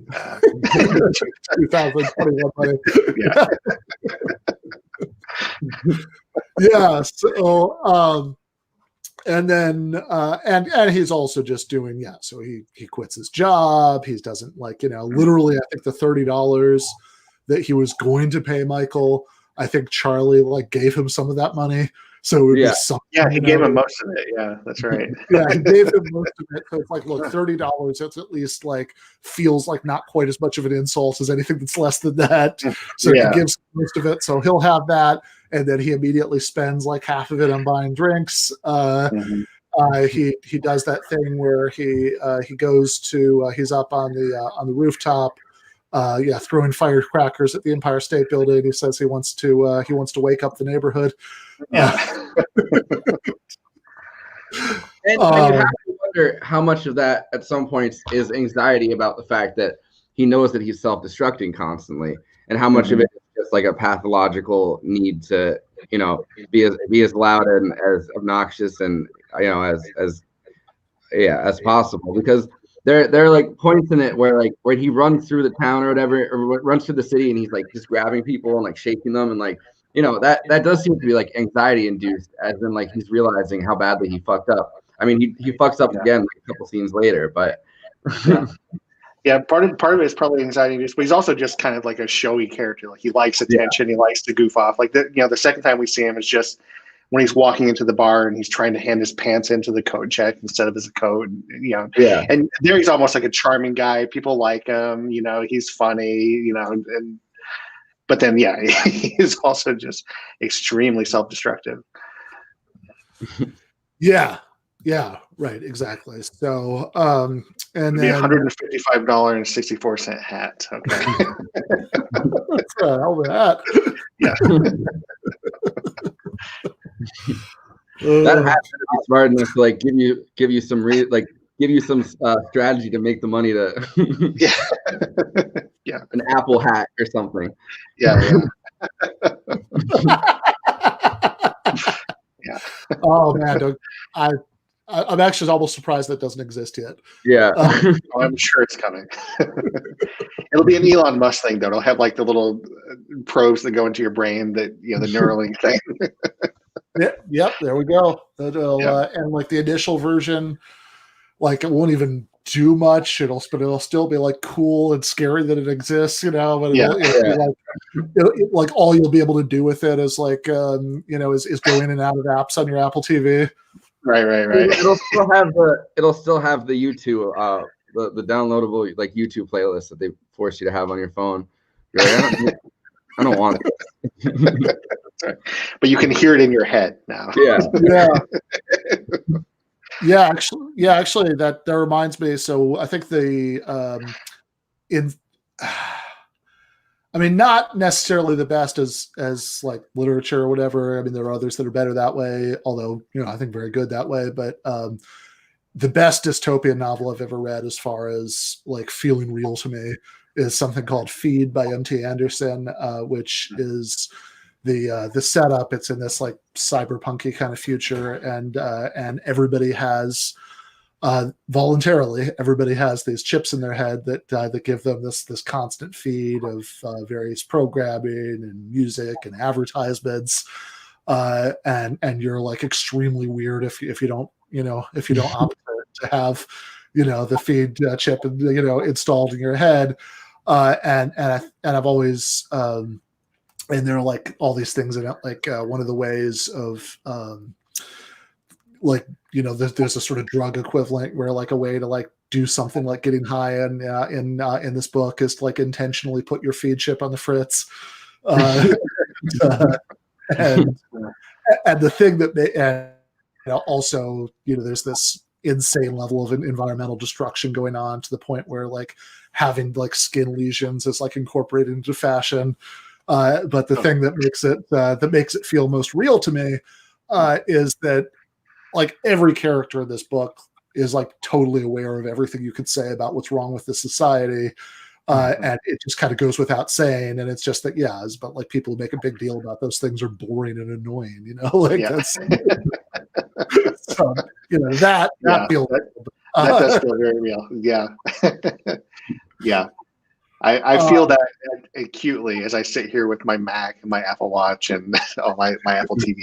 2021 money.
Yeah.
Yeah. So, and then, and he's also just doing, so he quits his job. He doesn't like, literally, I think the $30 that he was going to pay Michael, I think Charlie like gave him some of that money. So it would be something.
Yeah, he gave him most of it. Yeah, that's right.
Yeah, he gave him most of it. So it's like, look, $30, that's at least like feels like not quite as much of an insult as anything that's less than that. So he gives most of it. So he'll have that. And then he immediately spends like half of it on buying drinks. He does that thing where he goes to he's up on the rooftop, throwing firecrackers at the Empire State Building. He says he wants to wake up the neighborhood.
Yeah.
And you have to wonder how much of that at some points is anxiety about the fact that he knows that he's self-destructing constantly, and how much of it is just like a pathological need to, be as loud and as obnoxious and as possible. Because there are like points in it where he runs through the town or whatever, or runs through the city, and he's like just grabbing people and like shaking them, and like that does seem to be like anxiety induced, as in like he's realizing how badly he fucked up. I mean, he fucks up again like a couple scenes later, but
part of it is probably anxiety induced, but he's also just kind of like a showy character. Like he likes attention, he likes to goof off. Like the second time we see him is just when he's walking into the bar and he's trying to hand his pants into the code check instead of his coat. And there he's almost like a charming guy. People like him. He's funny. But then, he's also just extremely self-destructive.
Yeah, right, exactly. So, and then
$155.64 hat. Okay,
what's the hell with that?
Yeah,
that hat should be smart enough to like give you some strategy to make the money to an Apple hat or something.
Oh man, I'm actually almost surprised that doesn't exist yet.
I'm sure it's coming. It'll be an Elon Musk thing though. It'll have like the little probes that go into your brain, that the Neuralink thing.
Yep, there we go. And like the initial version, like it won't even do much. But it'll still be like cool and scary that it exists, But it'll be like all you'll be able to do with it is like is go in and out of apps on your Apple TV.
Right.
It'll still have the YouTube, the downloadable like YouTube playlist that they force you to have on your phone. You're like, I don't want it.
But you can hear it in your head now.
Actually, that reminds me. So I think not necessarily the best as like literature or whatever. I mean, there are others that are better that way, although, I think very good that way. But the best dystopian novel I've ever read, as far as like feeling real to me, is something called Feed by M.T. Anderson, which is the setup. It's in this like cyberpunky kind of future, and everybody has voluntarily, everybody has these chips in their head that give them this constant feed of various programming and music and advertisements, and you're like extremely weird if you don't opt to have the feed chip installed in your head, and I've always and there are like all these things in it, like one of the ways of there's a sort of drug equivalent where like a way to like do something like getting high in this book is to like intentionally put your feed chip on the fritz, and the thing that also there's this insane level of environmental destruction going on to the point where like having like skin lesions is like incorporated into fashion. But the thing that makes it feel most real to me is that like every character in this book is like totally aware of everything you could say about what's wrong with the society. And it just kind of goes without saying. And it's just that, but like people who make a big deal about those things are boring and annoying, like that's, so, that feels,
that does feel very real. Yeah. Yeah. I feel that acutely as I sit here with my Mac and my Apple Watch and my Apple TV.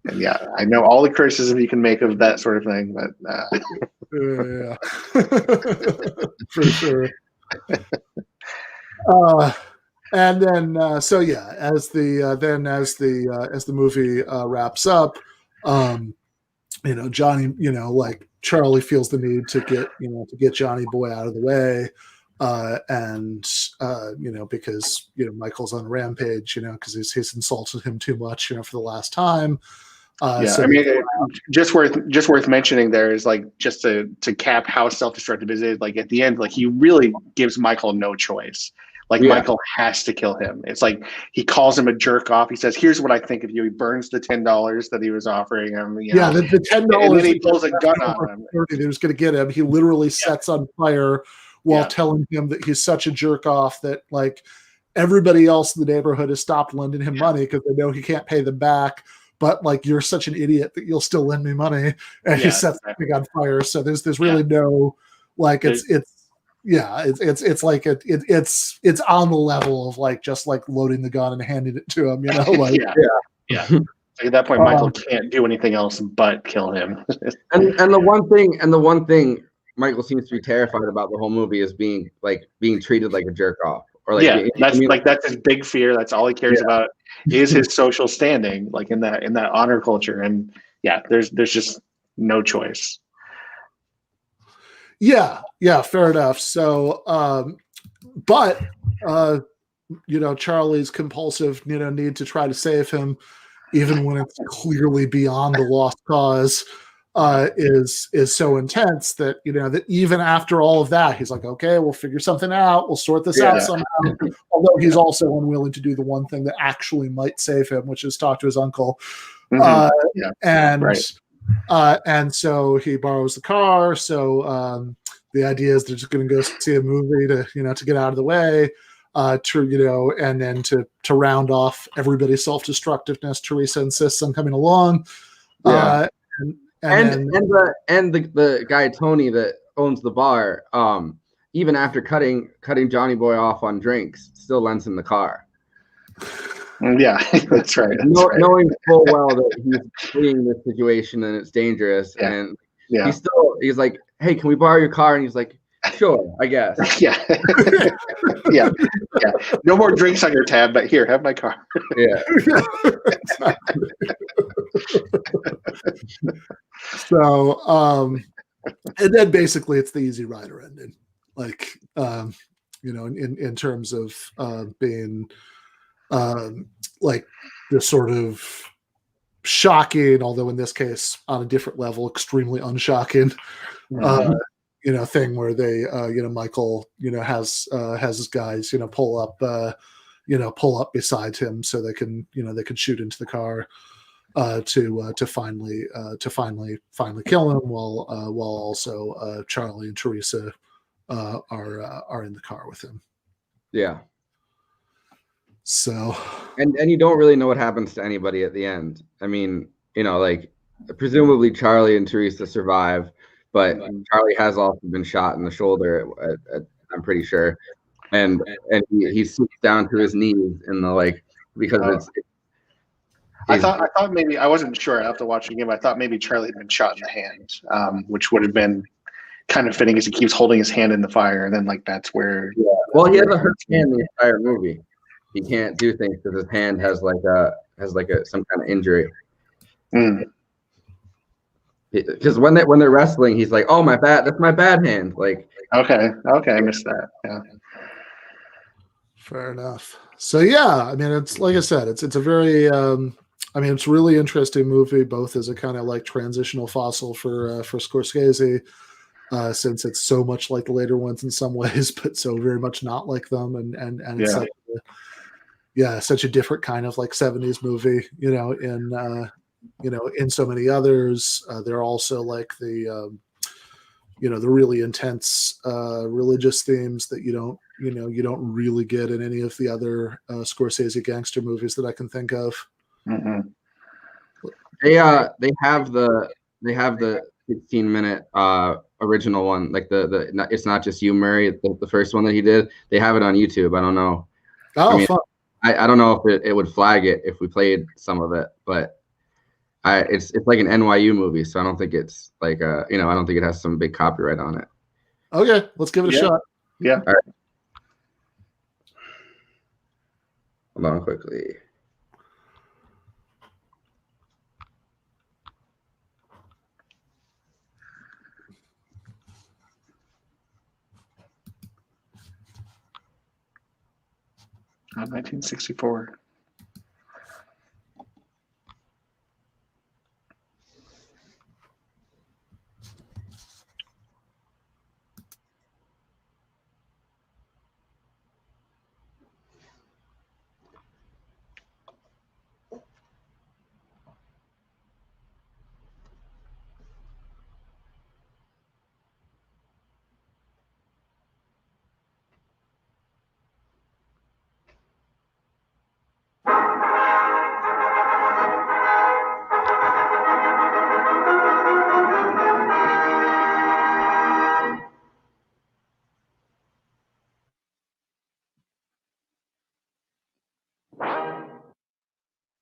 And yeah, I know all the criticism you can make of that sort of thing, but
yeah, for sure. And then, as the movie wraps up, Johnny, like Charlie feels the need to get Johnny Boy out of the way, because Michael's on a rampage, because he's insulted him too much, for the last time.
So I mean, just worth mentioning there is like just to cap how self-destructive it is. Like at the end, like he really gives Michael no choice. Like Michael has to kill him. It's like he calls him a jerk off. He says, "Here's what I think of you." He burns the $10 that he was offering him.
The $10.
And then he pulls a gun on him.
He was going to get him. He literally sets on fire while telling him that he's such a jerk off that like everybody else in the neighborhood has stopped lending him money because they know he can't pay them back. But like you're such an idiot that you'll still lend me money, and he sets the thing on fire. So there's really no like it's like it's on the level of like just like loading the gun and handing it to him, like
So at that point, Michael can't do anything else but kill him.
and the one thing Michael seems to be terrified about the whole movie is being treated like a jerk off. Or like,
that's his big fear. That's all he cares about is his social standing, like in that honor culture. And there's just no choice.
Yeah, fair enough. So, but Charlie's compulsive, need to try to save him, even when it's clearly beyond the lost cause. Is so intense that that even after all of that, he's like, okay, we'll figure something out. We'll sort this out somehow. Although he's also unwilling to do the one thing that actually might save him, which is talk to his uncle. And so he borrows the car. So the idea is they're just going to go see a movie to get out of the way. And then to round off everybody's self-destructiveness, Teresa insists on coming along. And
the guy Tony that owns the bar, even after cutting Johnny Boy off on drinks, still lends him the car.
Yeah, that's right.
Knowing full well that he's fleeing this situation and it's dangerous, and he's like, "Hey, can we borrow your car?" And he's like, "Sure, I guess."
Yeah. No more drinks on your tab, but here, have my car.
Yeah.
So, and then basically it's the Easy Rider ending, like, in terms of being like the sort of shocking, although in this case on a different level, extremely unshocking, thing where they, Michael, has his guys, pull up beside him so they can shoot into the car. To finally kill him, while also Charlie and Teresa are in the car with him.
Yeah.
So.
And you don't really know what happens to anybody at the end. I mean, like presumably Charlie and Teresa survive, but Charlie has also been shot in the shoulder. I'm pretty sure, and he sits down to his knees in the because it's.
I thought maybe, I wasn't sure. I have to watch it again, but I thought maybe Charlie had been shot in the hand, which would have been kind of fitting as he keeps holding his hand in the fire, and then that's where.
Yeah. Well, he has a hurt hand the entire movie. He can't do things because his hand has some kind of injury. Because when they're wrestling, he's like, "Oh, my bad. That's my bad hand." Like.
Okay, I missed that. Yeah.
Fair enough. So I mean, it's like I said, it's a very. It's a really interesting movie, both as a kind of like transitional fossil for Scorsese, since it's so much like the later ones in some ways, but so very much not like them, and it's
Yeah.
such such a different kind of like 70s movie, in so many others. They're also like the the really intense religious themes that you don't really get in any of the other Scorsese gangster movies that I can think of.
Mm-hmm.
They have the 16-minute original one, like the It's Not Just You, Murray, the first one that he did. They have it on YouTube. I don't know.
Oh, fun.
I don't know if it would flag it if we played some of it, but it's like an NYU movie, so I don't think it's like I don't think it has some big copyright on it.
Okay, let's give it a shot.
Yeah.
All right. Hold on quickly.
Oh, 1964.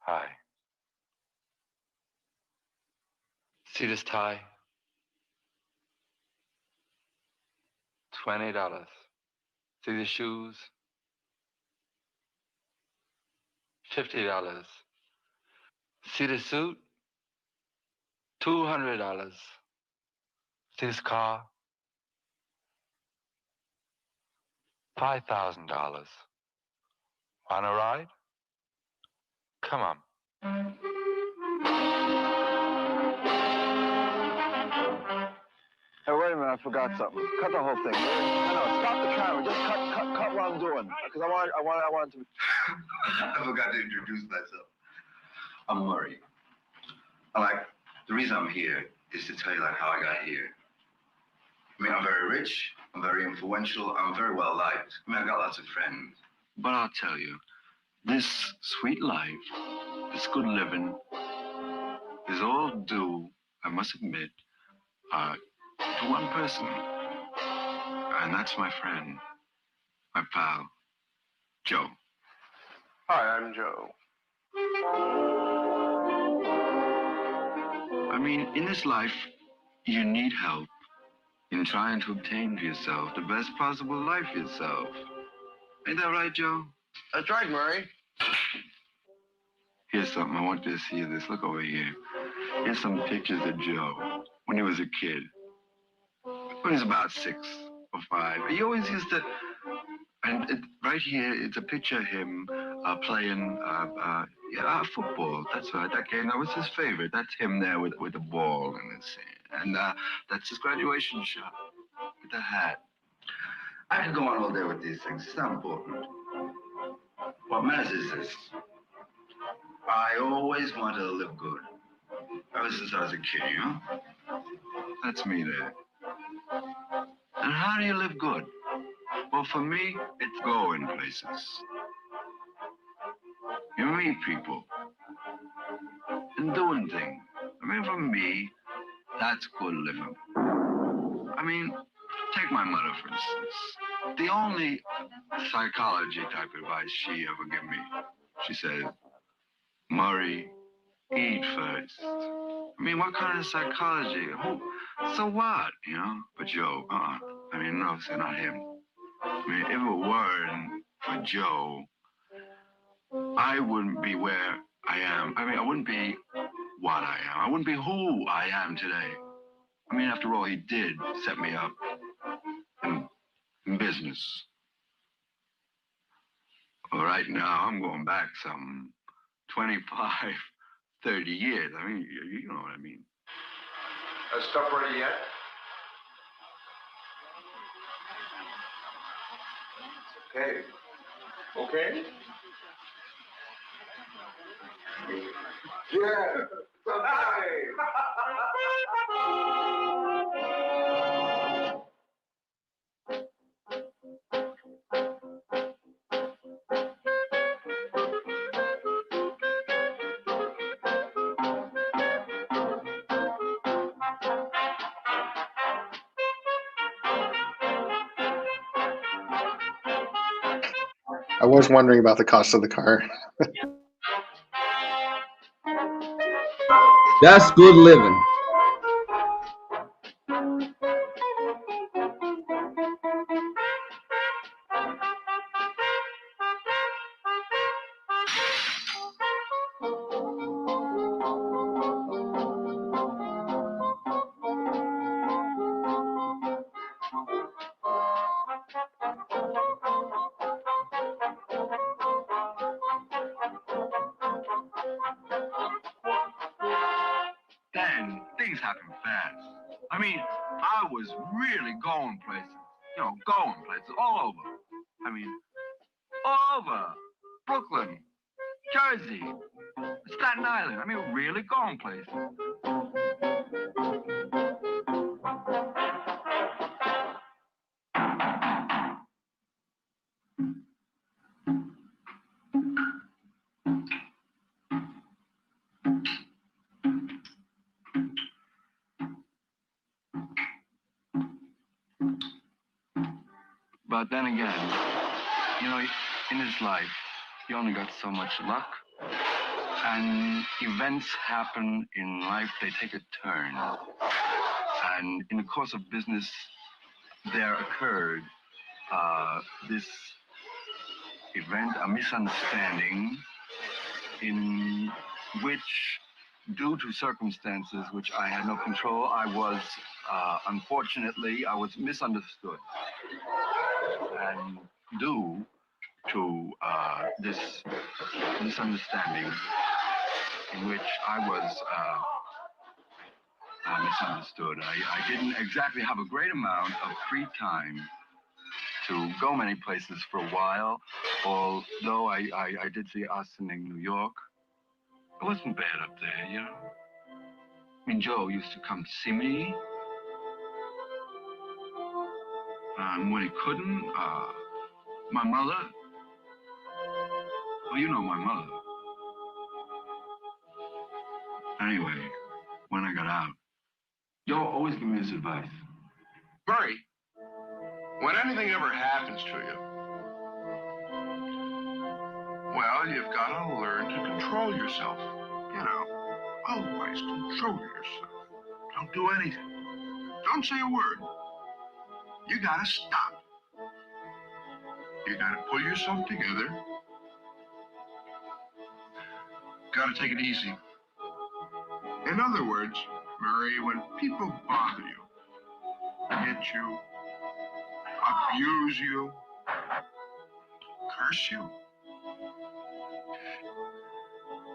Hi. See this tie? $20. See the shoes? $50. See the suit? $200. See this car? $5,000. Want a ride? Come on.
Hey, wait a minute, I forgot something. Cut the whole thing. No, stop the camera. Just cut what I'm doing. Because I want it to be...
I forgot to introduce myself. I'm Murray. The reason I'm here is to tell you how I got here. I mean, I'm very rich, I'm very influential, I'm very well liked. I mean, I got lots of friends. But I'll tell you, this sweet life, this good living, is all due, I must admit, to one person. And that's my friend, my pal, Joe.
Hi, I'm Joe.
I mean, in this life, you need help in trying to obtain for yourself the best possible life for yourself. Ain't that right, Joe?
That's right, Murray.
Here's something. I want you to see this. Look over here. Here's some pictures of Joe when he was a kid. When he was about 6 or 5. He always used to... And right here, it's a picture of him playing football. That's right. That game, that was his favorite. That's him there with the ball in his hand. And that's his graduation shot with the hat. I could go on all day with these things. It's not important. What matters is this. I always wanted to live good. Ever since I was a kid, you know? That's me there. And how do you live good? Well, for me, it's going places. You meet people and doing things. I mean, for me, that's good living. I mean, take my mother, for instance. The only psychology type advice she ever gave me, she said, Murray, eat first. I mean, what kind of psychology? So what, you know? But Joe, I mean, no, it's not him. I mean, if it weren't for Joe, I wouldn't be where I am. I mean, I wouldn't be what I am. I wouldn't be who I am today. I mean, after all, he did set me up in business. Well, right now, I'm going back some 25, 30 years. I mean, you know what I mean.
Stuff ready yet?
Hey. Okay? Yeah. Hey.
I was wondering about the cost of the car.
That's good living.
Then things happen fast. I mean, I was really going places. You know, going places all over. I mean, all over. Brooklyn, Jersey, Staten Island. I mean, really going places. But then again, you know, in this life, you only got so much luck. And events happen in life, they take a turn. And in the course of business, there occurred this event, a misunderstanding in which, due to circumstances which I had no control, I was, unfortunately, I was misunderstood. And due to this misunderstanding in which I was misunderstood, I didn't exactly have a great amount of free time to go many places for a while, although I did see Austin in New York. It wasn't bad up there, you know. I mean, Joe used to come to see me. When he couldn't, my mother, well, you know my mother. Anyway, when I got out, Joe always gave me this advice.
Murray, when anything ever happens to you, well, you've got to learn to control yourself. You know, always control yourself. Don't do anything. Don't say a word. You got to stop. You got to pull yourself together. Got to take it easy. In other words, Murray, when people bother you, hit you, abuse you, curse you,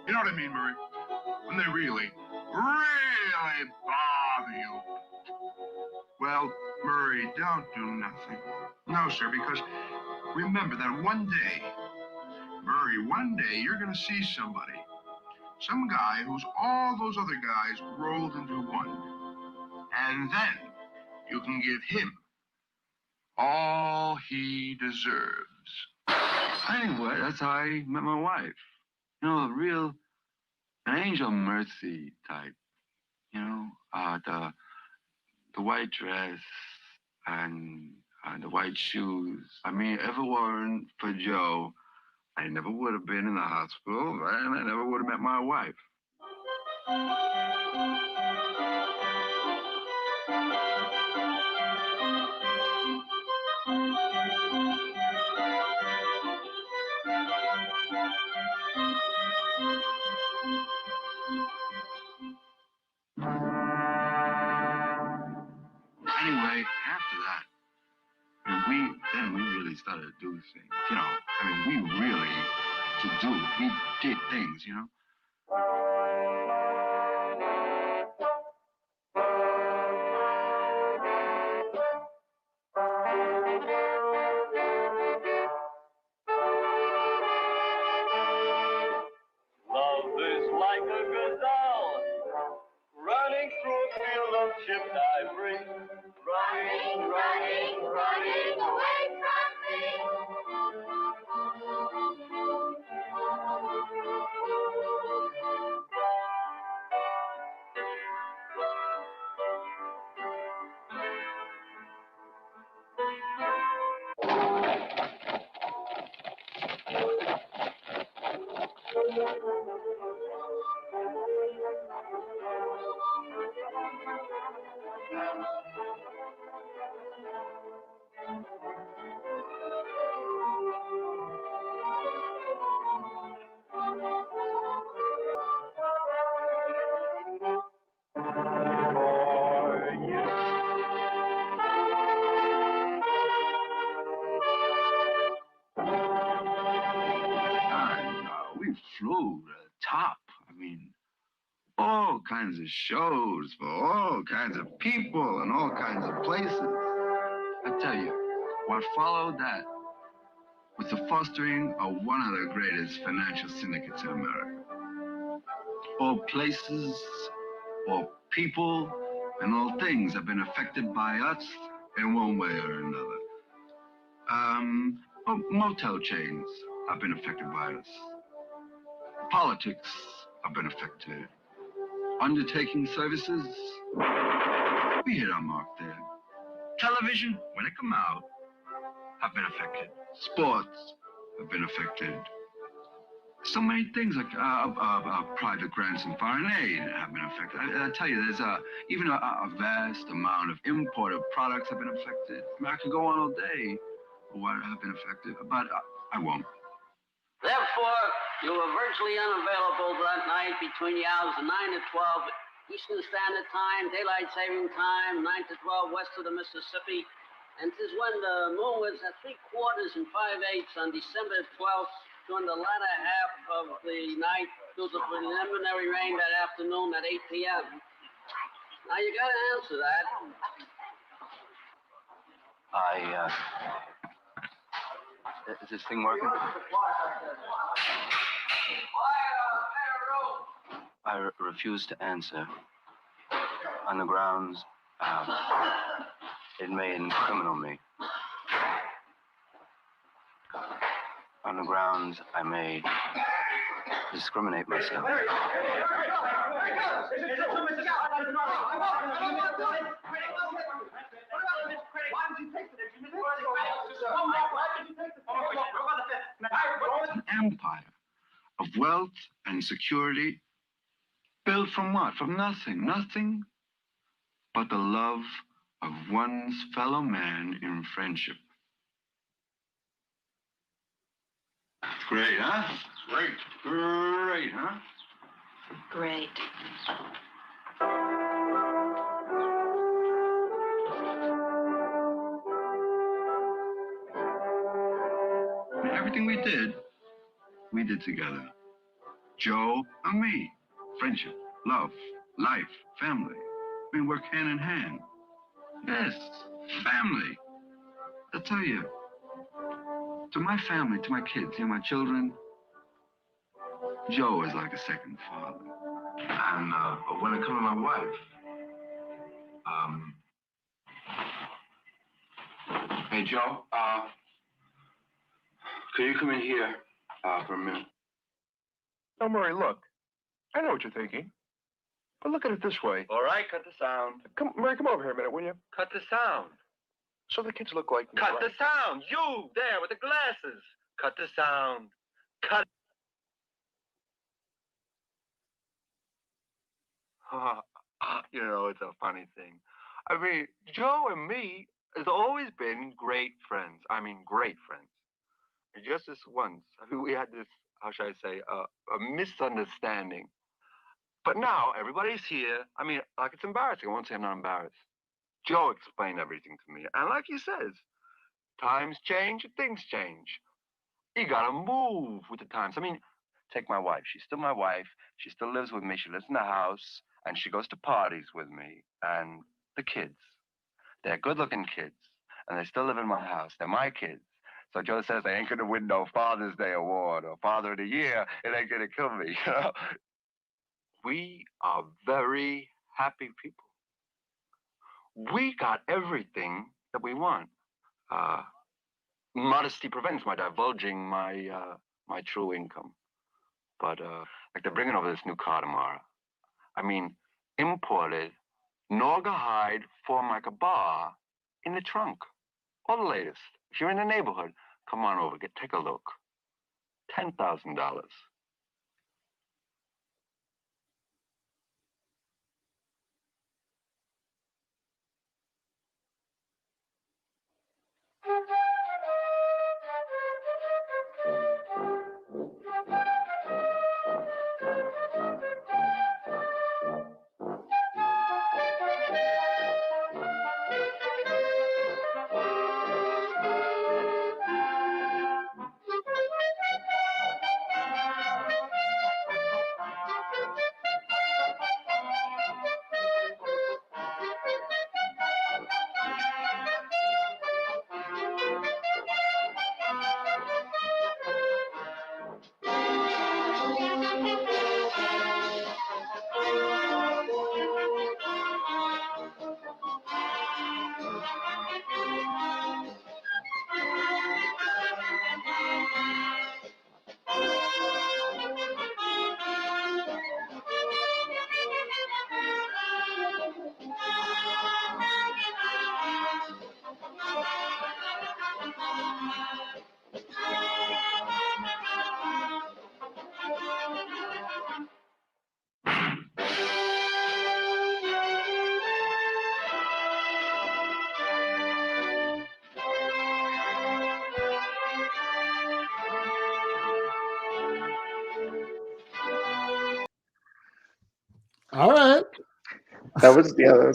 you know what I mean, Murray? When they really bother you. Well, Murray, don't do nothing. No, sir, because remember that one day, Murray, one day you're going to see somebody. Some guy who's all those other guys rolled into one. And then you can give him all he deserves.
Anyway, that's how I met my wife. You know, an angel mercy type. You know, the white dress and the white shoes. I mean, if it weren't for Joe, I never would have been in the hospital, and I never would have met my wife. Anyway, after that, we really started to do things, you know. I mean, we did things, you know.
ship I bring, running, running, running away from me.
We flew to the top. I mean, all kinds of shows for all kinds of people and all kinds of places. I tell you, what followed that was the fostering of one of the greatest financial syndicates in America. All places, all people, and all things have been affected by us in one way or another. Motel chains have been affected by us. Politics have been affected. Undertaking services, we hit our mark there. Television, when it come out, have been affected. Sports have been affected. So many things like private grants and foreign aid have been affected. I tell you, there's even a vast amount of imported products have been affected. I mean, I could go on all day what have been affected, but I won't.
Therefore, you were virtually unavailable that night between the hours of 9 to 12 Eastern Standard Time, Daylight Saving Time, 9 to 12 west of the Mississippi. And 'tis when the moon was at 3/4 and 5/8 on December 12th, during the latter half of the night, there was a preliminary rain that afternoon at 8 p.m. Now you gotta answer that.
Is this thing working? I refuse to answer on the grounds it may incriminate me. On the grounds I may discriminate myself.
An empire of wealth and security built from what? From nothing. Nothing but the love of one's fellow man in friendship. Great, huh? Great. Great, huh?
Great.
Everything we did together. Joe and me. Friendship, love, life, family. We work hand in hand. Yes, family. I'll tell you, to my family, to my kids, my children, Joe is like a second father.
And when it comes to my wife,
Hey, Joe, could you come in here for a minute?
No, Murray, look. I know what you're thinking. But look at it this way.
All right, cut the sound.
Murray, come over here a minute, will you?
Cut the sound.
So the kids look like me,
Cut
right?
the sound. You there with the glasses. Cut the sound. Cut. You know, it's a funny thing. I mean, Joe and me has always been great friends. I mean, great friends. And just this once, I mean, we had this, how should I say, a misunderstanding. But now everybody's here. I mean, like, it's embarrassing. I won't say I'm not embarrassed. Joe explained everything to me. And like he says, times change, things change. You gotta move with the times. I mean, take my wife. She's still my wife. She still lives with me. She lives in the house. And she goes to parties with me. And the kids. They're good-looking kids. And they still live in my house. They're my kids. So Joe says I ain't gonna win no Father's Day award or Father of the Year. It ain't gonna kill me, you know? We are very happy people. we got everything that we want. Modesty prevents my divulging my my true income. But like they're bringing over this new car tomorrow. I mean, imported Naugahyde Formica bar in the trunk. All the latest. If you're in the neighborhood, come on over, take a look. $10,000.
All right.
That was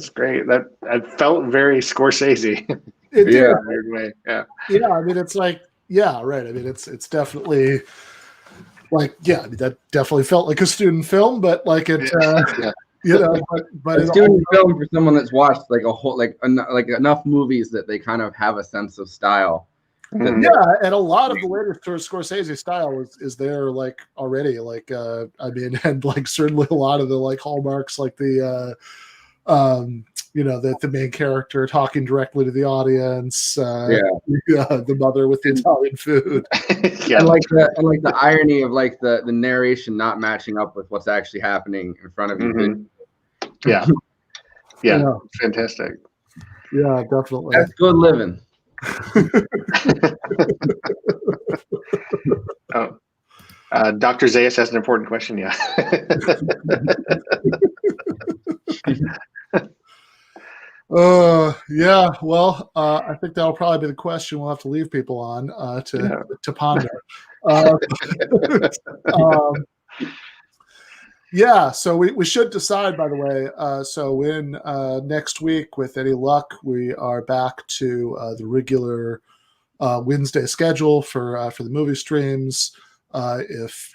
great. That I felt very Scorsese.
It did.
Yeah.
In a weird way. Yeah.
Yeah, I mean, it's like, yeah, right. I mean, it's definitely like, yeah, I mean, that definitely felt like a student film, but like it, you know, but
a student film for someone that's watched like a whole, like enough movies that they kind of have a sense of style.
Yeah, and a lot of the later Scorsese style is there like already. Like, I mean, and like certainly a lot of the like hallmarks, like the you know, the main character talking directly to the audience, the mother with the Italian food.
And like the irony of like the narration not matching up with what's actually happening in front of you.
Yeah, fantastic.
Yeah, definitely.
That's good living.
Dr. Zayas has an important question. Yeah.
Yeah. Well, I think that'll probably be the question we'll have to leave people on to ponder. Yeah. So we should decide, by the way. So in next week, with any luck, we are back to the regular Wednesday schedule for the movie streams. If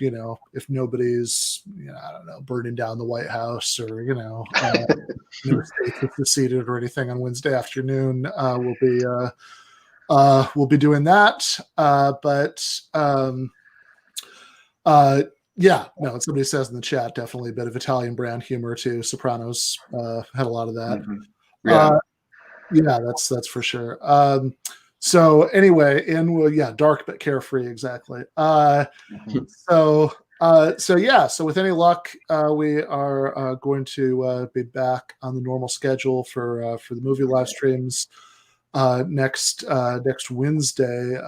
nobody's, I don't know, burning down the White House or no states is seceded or anything on Wednesday afternoon, we'll be doing that. Yeah, no, somebody says in the chat, definitely a bit of Italian brand humor too. Sopranos had a lot of that. Yeah, that's for sure. So anyway, dark but carefree, exactly. So with any luck, we are going to be back on the normal schedule for the movie live streams next Wednesday,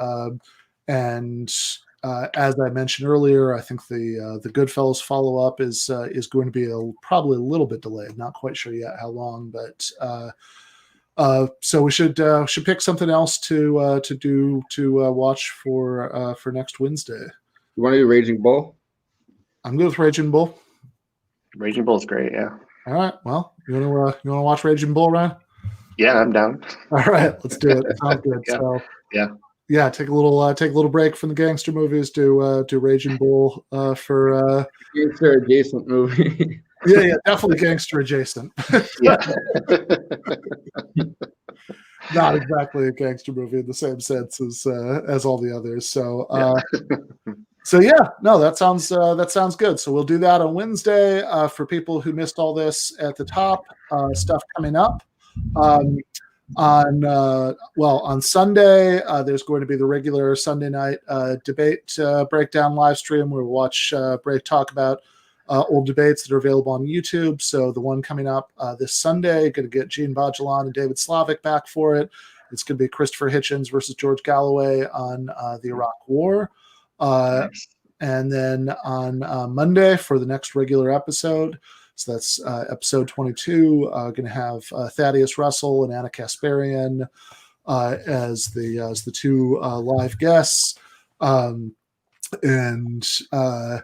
and as I mentioned earlier, I think the Goodfellas follow up is going to be probably a little bit delayed. Not quite sure yet how long, but so we should pick something else to watch for next Wednesday.
You want to do Raging Bull?
I'm good with Raging Bull.
Raging Bull is great. Yeah.
All right. Well, you want to watch Raging Bull, Ryan?
Yeah, I'm down.
All right, let's do it. Sounds good.
Yeah.
Take a little break from the gangster movies. Do Raging Bull for
gangster adjacent movie.
Yeah, definitely gangster adjacent.
Yeah.
Not exactly a gangster movie in the same sense as all the others. So that sounds good. So we'll do that on Wednesday. For people who missed all this at the top, stuff coming up. On Sunday, there's going to be the regular Sunday night debate breakdown live stream where we'll watch talk about old debates that are available on YouTube. So the one coming up this Sunday, going to get Gene Bajalan and David Slavic back for it. It's going to be Christopher Hitchens versus George Galloway on the Iraq War.
Nice.
And then on Monday for the next regular episode, so that's episode 22, going to have Thaddeus Russell and Anna Kasparian as the two live guests, and a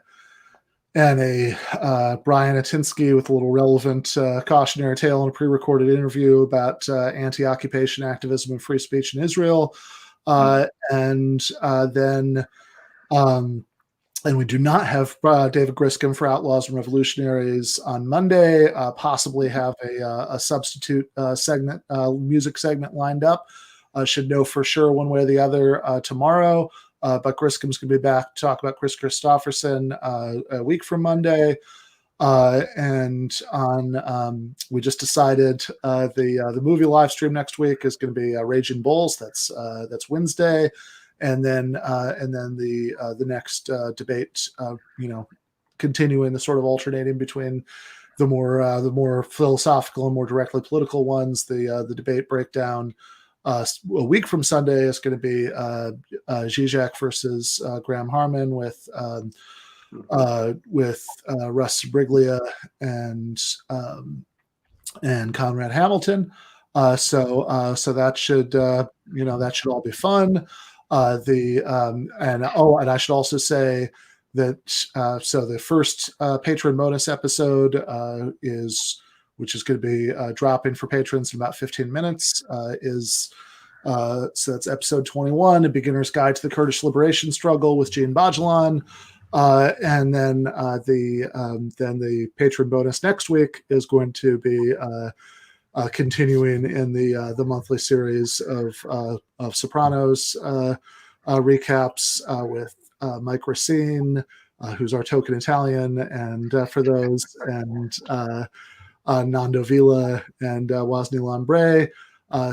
Brian Atinsky with a little relevant cautionary tale in a pre-recorded interview about anti-occupation activism and free speech in Israel, and we do not have David Griscom for Outlaws and Revolutionaries on Monday. Possibly have a substitute segment, music segment lined up. Should know for sure one way or the other tomorrow. But Griscom's going to be back to talk about Chris Christopherson a week from Monday. And on we just decided the movie live stream next week is going to be Raging Bulls. That's Wednesday. And then the next debate, continuing the sort of alternating between the more philosophical and more directly political ones. The debate breakdown a week from Sunday is going to be Zizek versus Graham Harmon with Russ Briglia and Conrad Hamilton. So that should all be fun. And I should also say that so the first patron bonus episode which is going to be dropping for patrons in about 15 minutes so that's episode 21, A Beginner's Guide to the Kurdish Liberation Struggle with Gene Bajalan, and then the patron bonus next week is going to be continuing in the monthly series of Sopranos recaps with Mike Racine, who's our token Italian, and for those, and Nando Villa and Wosny Lambre.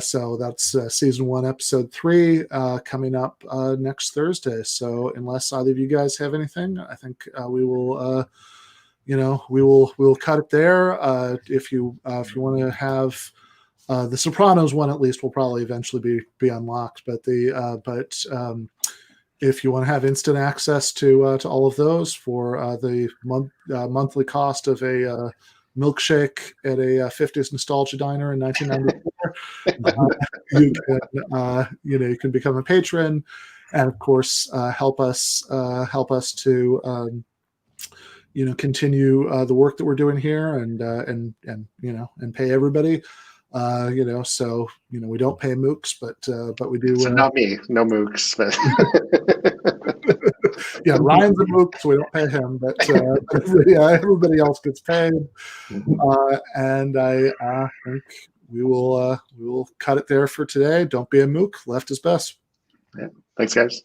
So that's season 1, episode 3, coming up next Thursday. So unless either of you guys have anything, I think we will. We'll cut it there. If you want to have the Sopranos one, at least will probably eventually be unlocked. But if you want to have instant access to all of those for the monthly cost of a milkshake at a 50s nostalgia diner in 1994, you can become a patron, and of course help us to continue the work that we're doing here, and pay everybody. So we don't pay mooks, but we do.
So not me, no mooks, but
yeah, Ryan's a mook, so we don't pay him, but everybody else gets paid. And I think we will cut it there for today. Don't be a mook. Left is best.
Yeah. Thanks, guys.